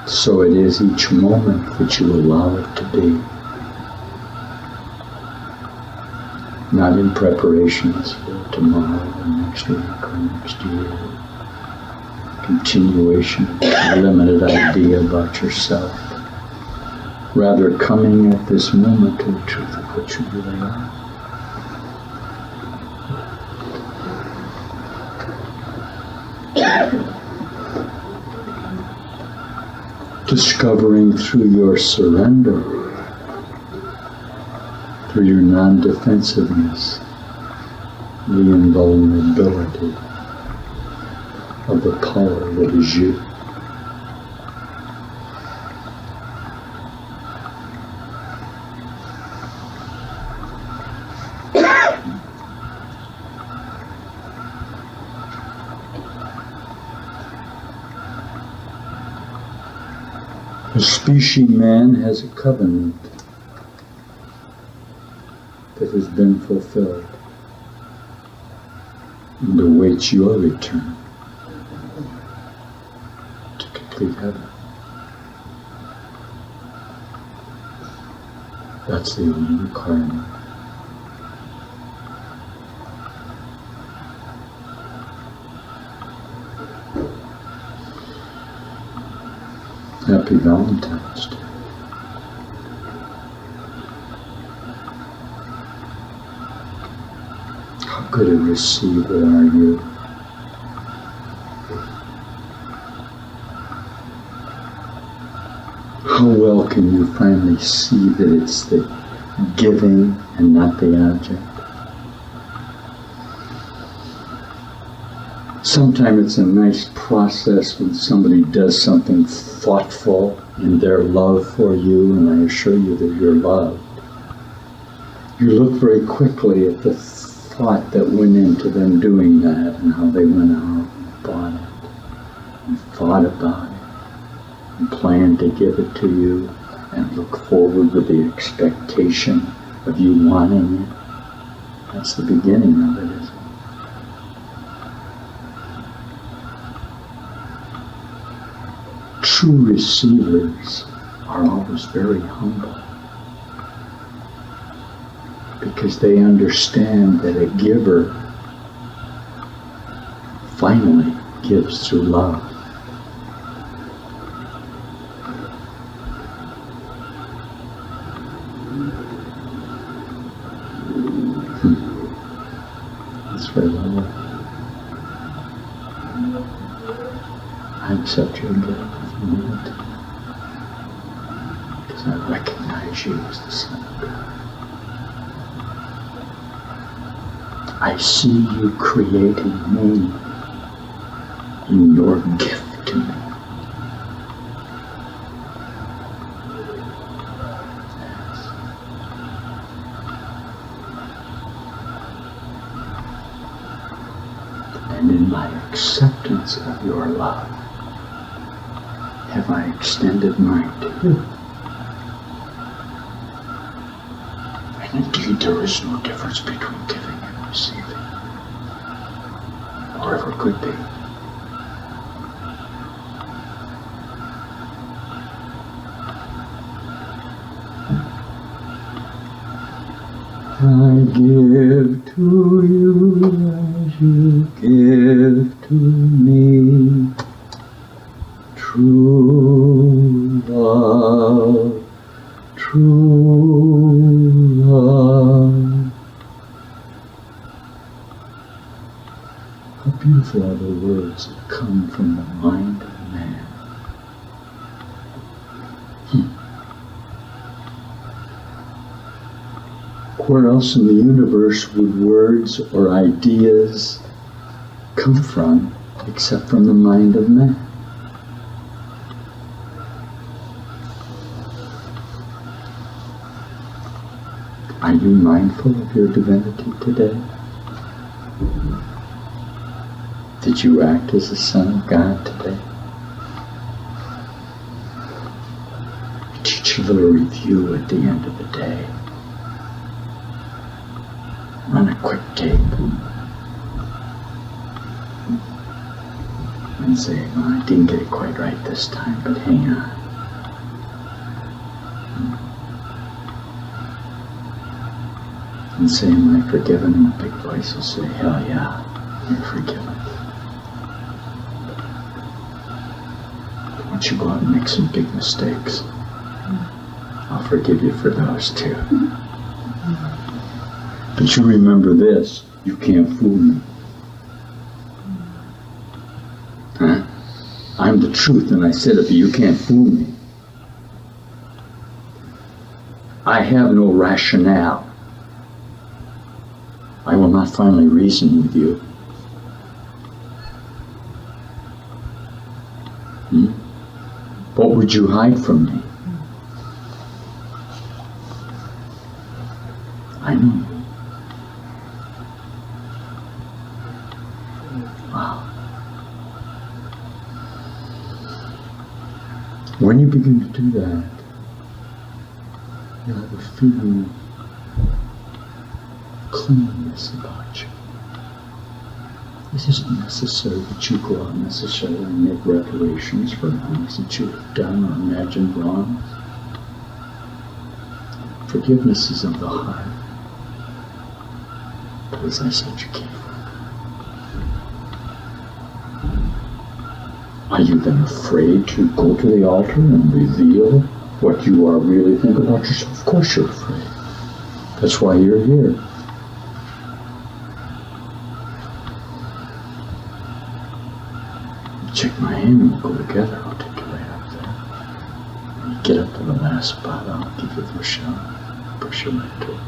So it is each moment that you allow it to be. Not in preparations for tomorrow or next week or next year. Continuation of a limited idea about yourself. Rather coming at this moment to the truth of what you really are. Discovering through your surrender, through your non-defensiveness, the invulnerability of the power that is you. The species man has a covenant that has been fulfilled and awaits your return to complete heaven. That's the only requirement. Happy Valentine's Day. How good a receiver are you? How well can you finally see that it's the giving and not the object? Sometimes it's a nice process when somebody does something thoughtful in their love for you, and I assure you that you're loved. You look very quickly at the thought that went into them doing that and how they went out and bought it and thought about it and planned to give it to you and look forward with the expectation of you wanting it. That's the beginning of it, isn't it? True receivers are always very humble. because they understand that a giver finally gives through love. That's very lovely. I accept your gift of humility because I recognize you as the Son of God. I see you creating me in your gift to me. And in my acceptance of your love, have I extended mine to you. And indeed, there is no difference between giving and receiving, or ever could be. I give to you as you give to me, true love, true love. How beautiful are the words that come from the mind of man. Where else in the universe would words or ideas come from except from the mind of man? Are you mindful of your divinity today? Did you act as a Son of God today? I teach a little review at the end of the day. Run a quick tape and say, well, I didn't get it quite right this time, but hang on. And say, am I forgiven? And a big voice will say, hell yeah, you're forgiven. But once you go out and make some big mistakes, I'll forgive you for those too. But you remember this, you can't fool me. Huh? I'm the truth and I said it, but you can't fool me. I have no rationale. I will not finally reason with you. What would you hide from me? I know you. Wow. When you begin to do that, you'll have a feeling of cleanliness about you. It isn't necessary that you go out necessarily and make reparations for wrongs that you have done or imagined wrongs. Forgiveness is of the heart. But as I said, you can't. Are you then afraid to go to the altar and reveal what you are really think about yourself? Of course you're afraid. That's why you're here. Check my hand and we'll go together. I'll take you right up there. When you get up to the last spot, I'll give you the shot. Push you right to it.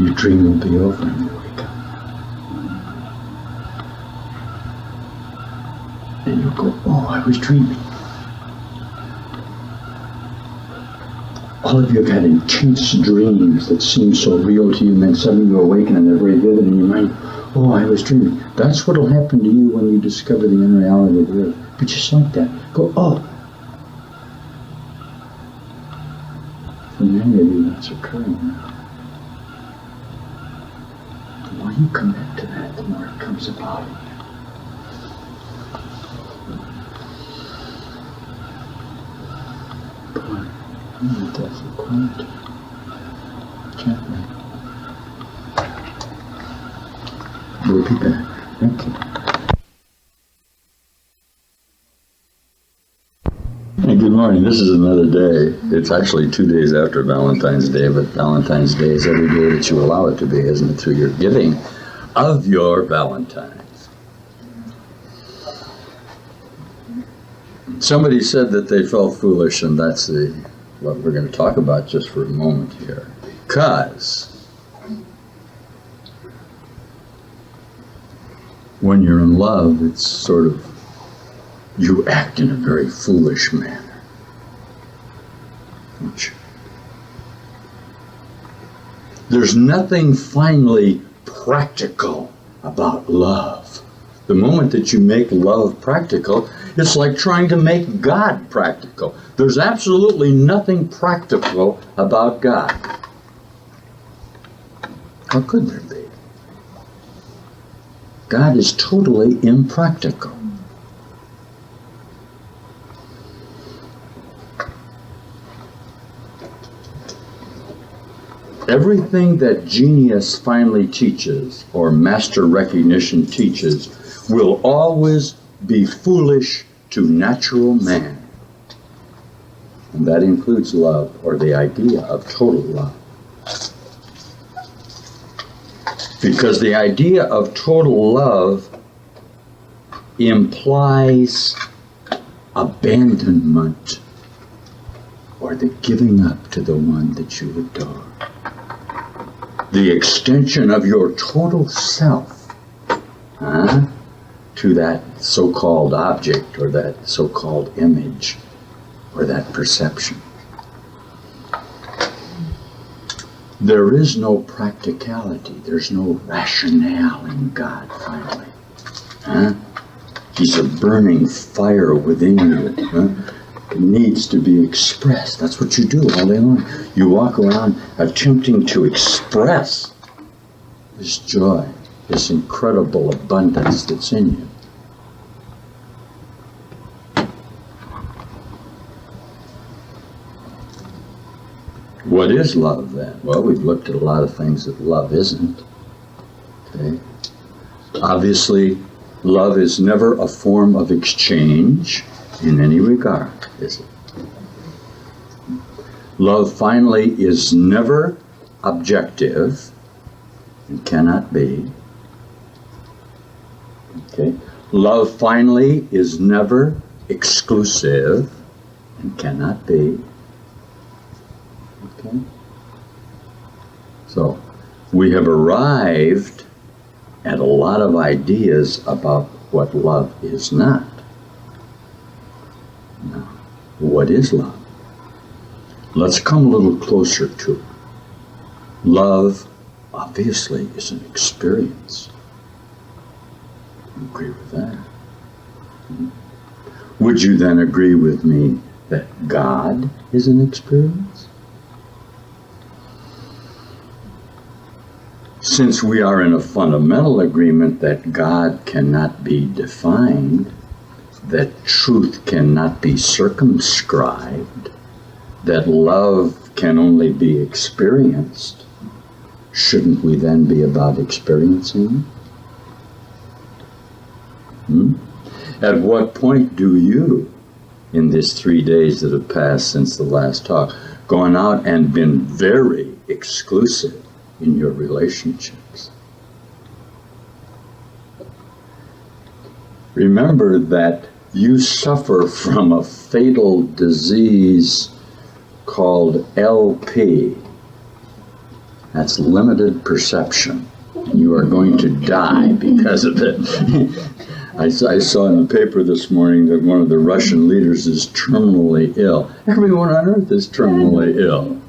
Your dream will be over and you wake up. And you'll go, oh, I was dreaming. All of you have had intense dreams that seem so real to you, and then suddenly you awaken and they're very vivid in your mind. Oh, I was dreaming. That's what will happen to you when you discover the unreality of the earth. But just like that, go, oh. For many of you, that's occurring now. The more you commit to that, the more it comes about in you. Deathly quiet. Gently. We'll be back. Thank you. Hey, good morning. This is another day. It's actually 2 days after Valentine's Day, but Valentine's Day is every day that you allow it to be, isn't it? Through your giving of your Valentines. Somebody said that they felt foolish, and that's what we're going to talk about just for a moment here. Because when you're in love, it's sort of, you act in a very foolish manner. Don't you? There's nothing finally practical about love. The moment that you make love practical, it's like trying to make God practical. There's absolutely nothing practical about God. How could there be? God is totally impractical. Everything that genius finally teaches, or master recognition teaches, will always be foolish to natural man. And that includes love, or the idea of total love. Because the idea of total love implies abandonment, or the giving up to the one that you adore. The extension of your total self to that so-called object, or that so-called image, or that perception. There is no practicality. There's no rationale in God, finally. He's a burning fire within you. It needs to be expressed. That's what you do all day long. You walk around attempting to express this joy, this incredible abundance that's in you. What is love then? Well, we've looked at a lot of things that love isn't. Okay. Obviously, love is never a form of exchange in any regard, is it? Love, finally, is never objective and cannot be. Okay. Love, finally, is never exclusive and cannot be. Okay. So, we have arrived at a lot of ideas about what love is not. Now, what is love? Let's come a little closer to it. Love, obviously, is an experience. You agree with that? Would you then agree with me that God is an experience? Since we are in a fundamental agreement that God cannot be defined, that truth cannot be circumscribed, that love can only be experienced, shouldn't we then be about experiencing it? At what point do you, in these 3 days that have passed since the last talk, gone out and been very exclusive in your relationships? Remember that you suffer from a fatal disease called LP. That's limited perception. You are going to die because of it. I saw in the paper this morning that one of the Russian leaders is terminally ill. Everyone on earth is terminally ill.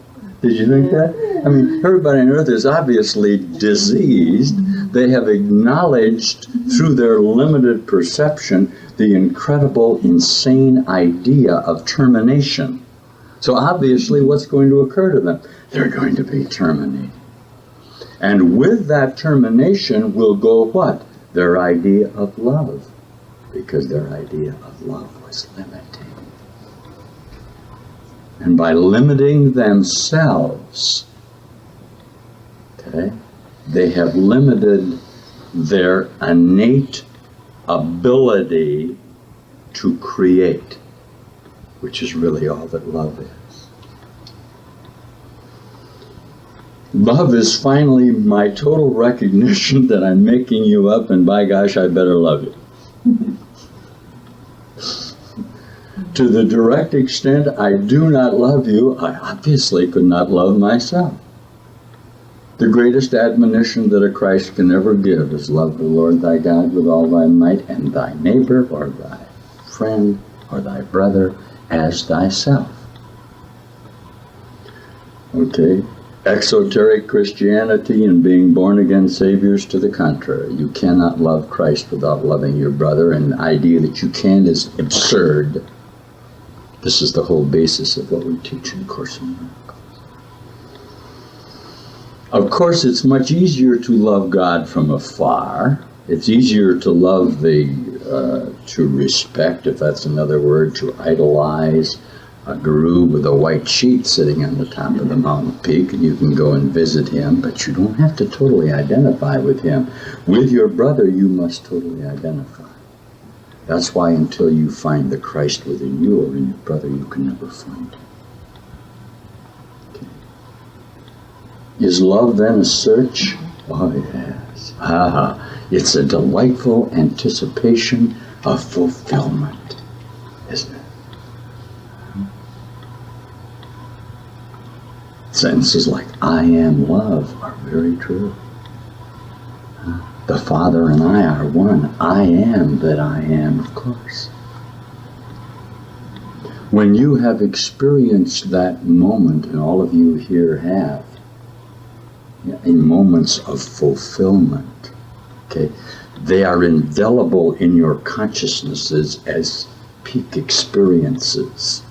Did you think that? I mean, everybody on earth is obviously diseased. They have acknowledged through their limited perception the incredible, insane idea of termination. So obviously, what's going to occur to them? They're going to be terminated. And with that termination will go what? Their idea of love. Because their idea of love was limiting. And by limiting themselves, okay, they have limited their innate ability to create, which is really all that love is. Love is finally my total recognition that I'm making you up, and by gosh, I better love you. To the direct extent I do not love you, I obviously could not love myself. The greatest admonition that a Christ can ever give is love the Lord thy God with all thy might, and thy neighbor or thy friend or thy brother as thyself. Okay? Exoteric Christianity and being born again saviors to the contrary. You cannot love Christ without loving your brother, and the idea that you can is absurd. This is the whole basis of what we teach in Course in Miracles. Of course, it's much easier to love God from afar. It's easier to love to respect, if that's another word, to idolize a guru with a white sheet sitting on the top of the mountain peak, and you can go and visit him, but you don't have to totally identify with him. With your brother, you must totally identify. That's why until you find the Christ within you or in your brother, you can never find him. Okay. Is love then a search? Oh, yes. It's a delightful anticipation of fulfillment, isn't it? Sentences like, I am love, are very true. The Father and I are one. I am that I am, of course. When you have experienced that moment, and all of you here have, in moments of fulfillment, okay, they are indelible in your consciousnesses as peak experiences.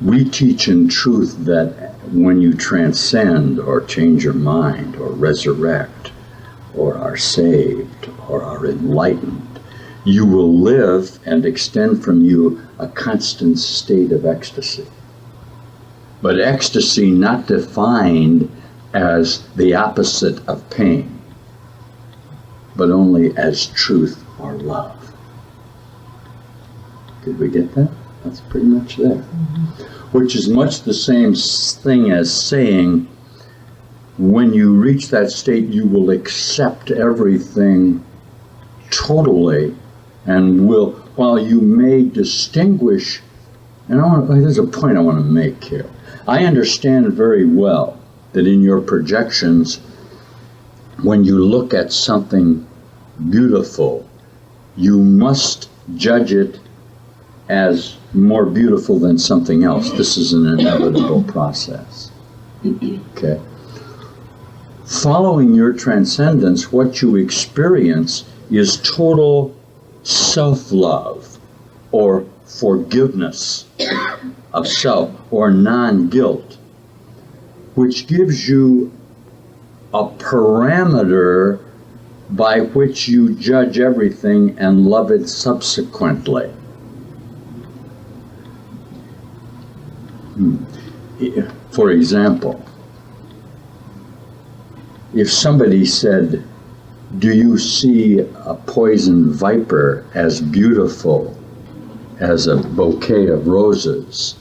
We teach in truth that when you transcend or change your mind or resurrect or are saved or are enlightened, you will live and extend from you a constant state of ecstasy. But ecstasy not defined as the opposite of pain, but only as truth or love. Did we get that? That's pretty much there. Mm-hmm. Which is much the same thing as saying, when you reach that state, you will accept everything totally, and will, while you may distinguish, and there's a point I want to make here. I understand very well that in your projections, when you look at something beautiful, you must judge it as more beautiful than something else. This is an inevitable process. Okay? Following your transcendence, what you experience is total self-love or forgiveness of self or non-guilt, which gives you a parameter by which you judge everything and love it subsequently. For example, if somebody said, do you see a poison viper as beautiful as a bouquet of roses?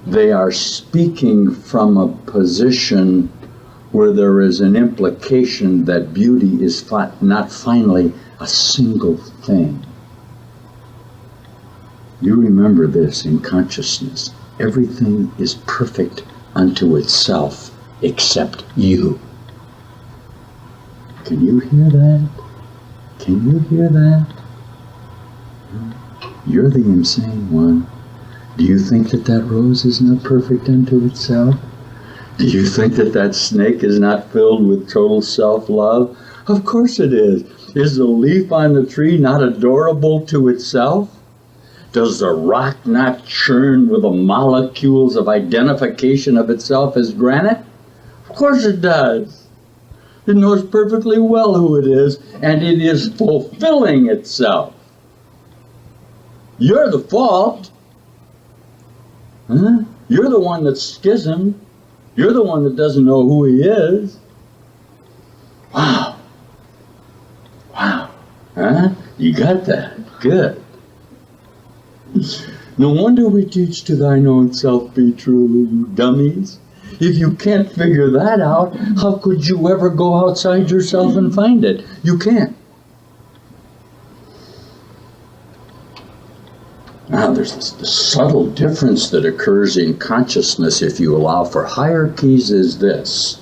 They are speaking from a position where there is an implication that beauty is not finally a single thing. You remember this in consciousness. Everything is perfect unto itself except you. Can you hear that? Can you hear that? You're the insane one. Do you think that that rose is not perfect unto itself? Do you think that that snake is not filled with total self-love? Of course it is. Is the leaf on the tree not adorable to itself? Does the rock not churn with the molecules of identification of itself as granite? Of course it does. It knows perfectly well who it is, and it is fulfilling itself. You're the fault. Huh? You're the one that's schismed. You're the one that doesn't know who he is. Wow. Wow. Huh? You got that. Good. No wonder we teach to thine own self be true, you dummies. If you can't figure that out, how could you ever go outside yourself and find it? You can't. Now, there's this subtle difference that occurs in consciousness if you allow for hierarchies is this.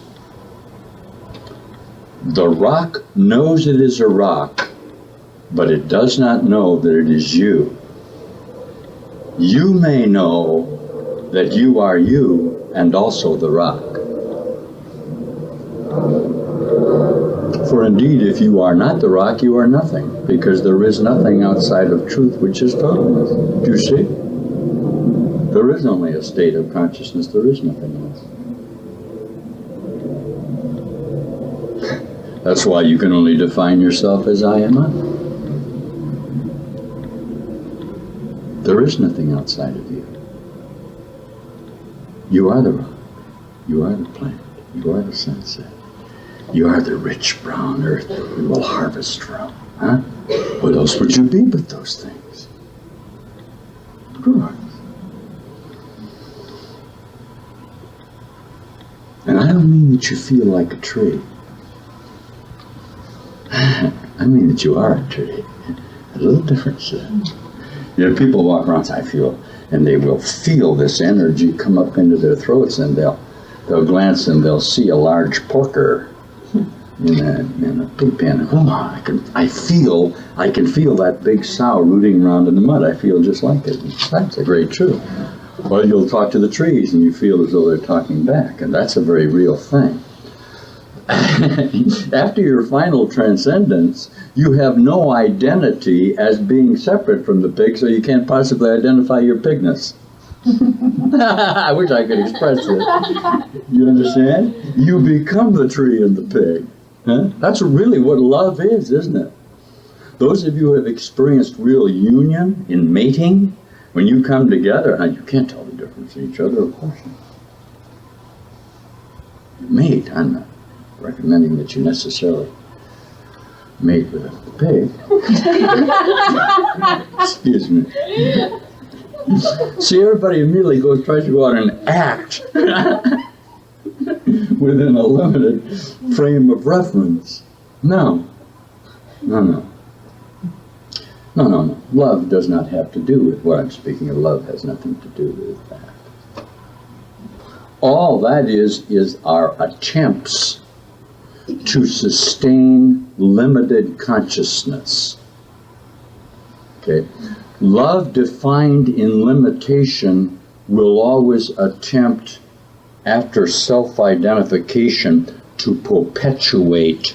The rock knows it is a rock, but it does not know that it is you. You may know that you are you and also the rock. For indeed, if you are not the rock, you are nothing, because there is nothing outside of truth, which is totalness. Do you see? There is only a state of consciousness, there is nothing else. That's why you can only define yourself as I am I. There is nothing outside of you. You are the rock. You are the plant. You are the sunset. You are the rich brown earth that we will harvest from. Huh? What else would you be but those things? Of course. And I don't mean that you feel like a tree. I mean that you are a tree. A little difference there. You know, people walk around and say, I feel, and they will feel this energy come up into their throats, and they'll glance and they'll see a large porker in a pig pen. Oh, I can feel that big sow rooting around in the mud. I feel just like it. That's a great truth. Or you'll talk to the trees and you feel as though they're talking back, and that's a very real thing. After your final transcendence, you have no identity as being separate from the pig, so you can't possibly identify your pigness. I wish I could express it. You understand? You become the tree and the pig. Huh? That's really what love is, isn't it? Those of you who have experienced real union in mating, when you come together, you can't tell the difference in each other, of course not. You mate. I'm not recommending that you necessarily mate with a pig. Excuse me. See, everybody immediately tries to go out and act within a limited frame of reference. No. Love does not have to do with what I'm speaking of. Love has nothing to do with that. All that is our attempts to sustain limited consciousness. Okay? Love defined in limitation will always attempt, after self-identification, to perpetuate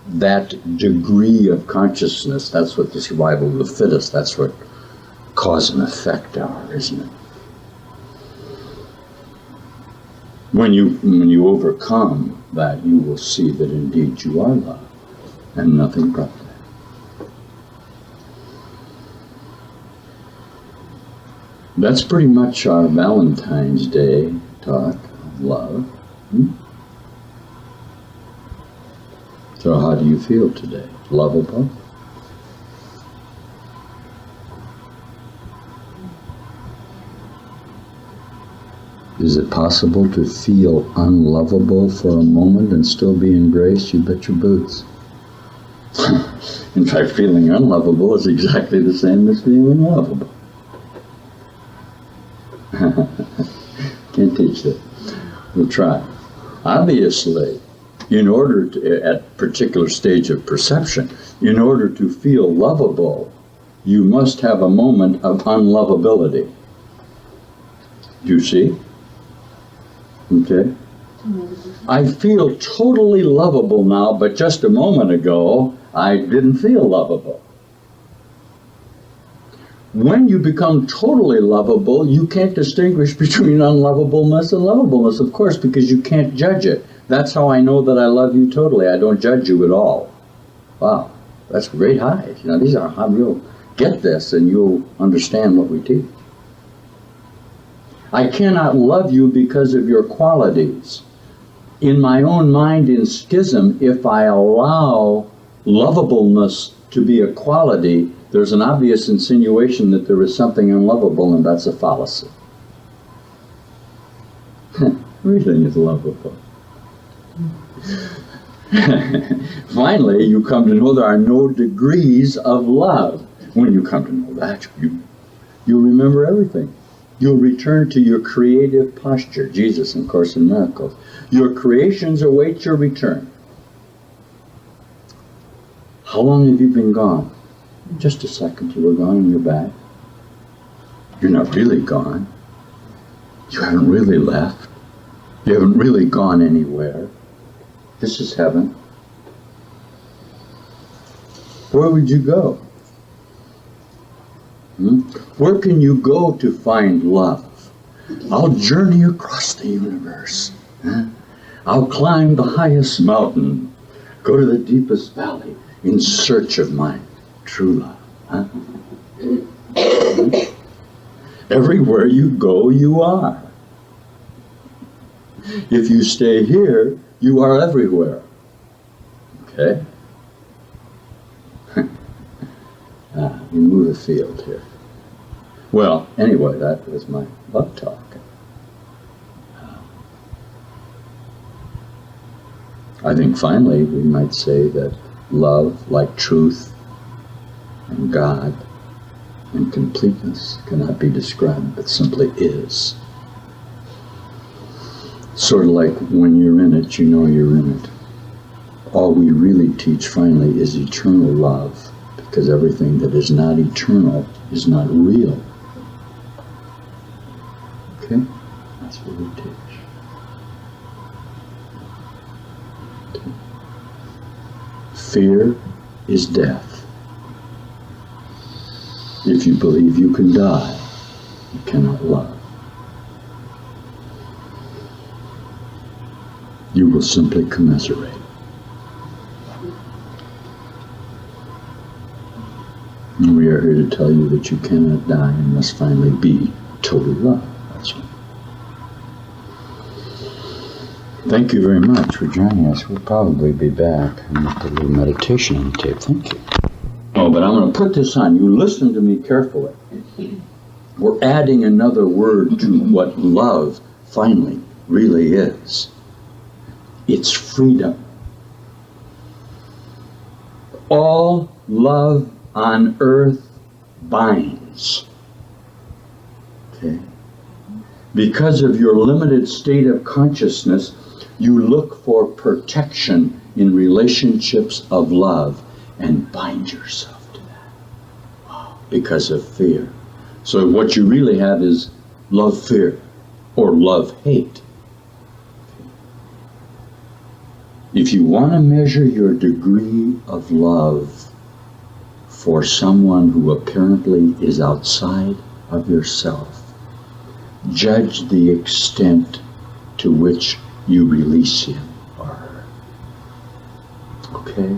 that degree of consciousness. That's what the survival of the fittest, that's what cause and effect are, isn't it? When you overcome that, you will see that indeed you are love, and nothing but that. That's pretty much our Valentine's Day talk of love. So how do you feel today? Lovable? Is it possible to feel unlovable for a moment and still be embraced? You bet your boots. In fact, feeling unlovable is exactly the same as feeling lovable. Can't teach that. We'll try. Obviously, in order to, at a particular stage of perception, in order to feel lovable, you must have a moment of unlovability. Do you see? Okay. I feel totally lovable now, but just a moment ago, I didn't feel lovable. When you become totally lovable, you can't distinguish between unlovableness and lovableness, of course, because you can't judge it. That's how I know that I love you totally. I don't judge you at all. Wow, that's great highs. You know, these are how you'll get this and you'll understand what we teach. I cannot love you because of your qualities. In my own mind, in schism, if I allow lovableness to be a quality, there's an obvious insinuation that there is something unlovable, and that's a fallacy. Everything is lovable. Finally, you come to know there are no degrees of love. When you come to know that, you'll remember everything. You'll return to your creative posture. Jesus in Course in Miracles. Your creations await your return. How long have you been gone? Just a second. You were gone and you're back. You're not really gone. You haven't really left. You haven't really gone anywhere. This is heaven. Where would you go? Where can you go to find love? I'll journey across the universe. I'll climb the highest mountain, go to the deepest valley in search of my true love. Everywhere you go, you are. If you stay here, you are everywhere. Okay? We move the field here. Well, anyway, that was my love talk. I think finally we might say that love, like truth and God and completeness, cannot be described, but simply is. Sort of like when you're in it, you know you're in it. All we really teach finally is eternal love, because everything that is not eternal is not real. Okay? That's what we teach. Okay. Fear is death. If you believe you can die, you cannot love. You will simply commiserate. And we are here to tell you that you cannot die and must finally be total love. That's right. Thank you very much for joining us. We'll probably be back and we'll put a little meditation on the tape. Thank you. Oh, but I'm going to put this on. You listen to me carefully. We're adding another word to what love finally really is. It's freedom. All love on earth binds. Okay? Because of your limited state of consciousness, you look for protection in relationships of love and bind yourself to that because of fear. So what you really have is love-fear or love-hate. If you want to measure your degree of love for someone who apparently is outside of yourself, judge the extent to which you release him or her. Okay?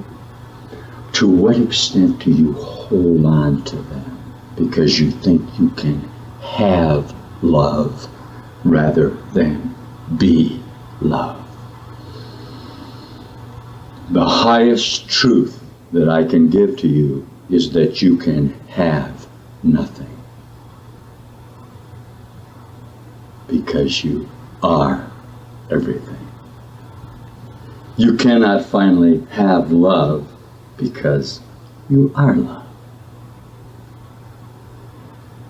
To what extent do you hold on to them because you think you can have love rather than be love? The highest truth that I can give to you is that you can have nothing because you are everything. You cannot finally have love because you are love.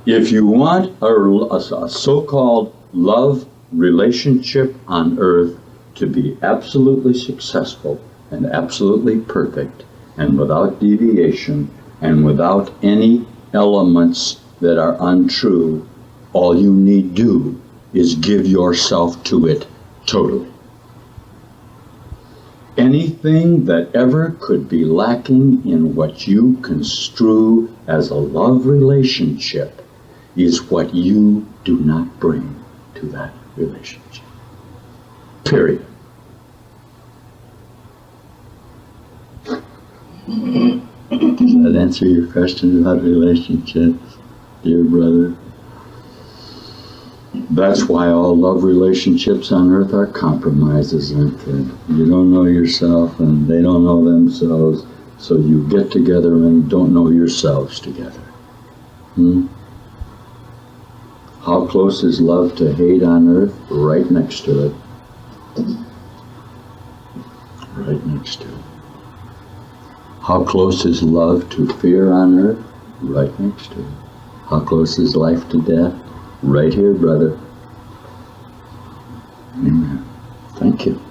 If you want a so-called love relationship on earth to be absolutely successful and absolutely perfect and without deviation and without any elements that are untrue, all you need do is give yourself to it totally. Anything that ever could be lacking in what you construe as a love relationship is what you do not bring to that relationship. Period. Does that answer your question about relationships, dear brother? That's why all love relationships on earth are compromises, aren't they? You don't know yourself and they don't know themselves, so you get together and don't know yourselves together. How close is love to hate on earth? Right next to it. Right next to it. How close is love to fear on earth? Right next to it. How close is life to death? Right here, brother. Amen. Thank you.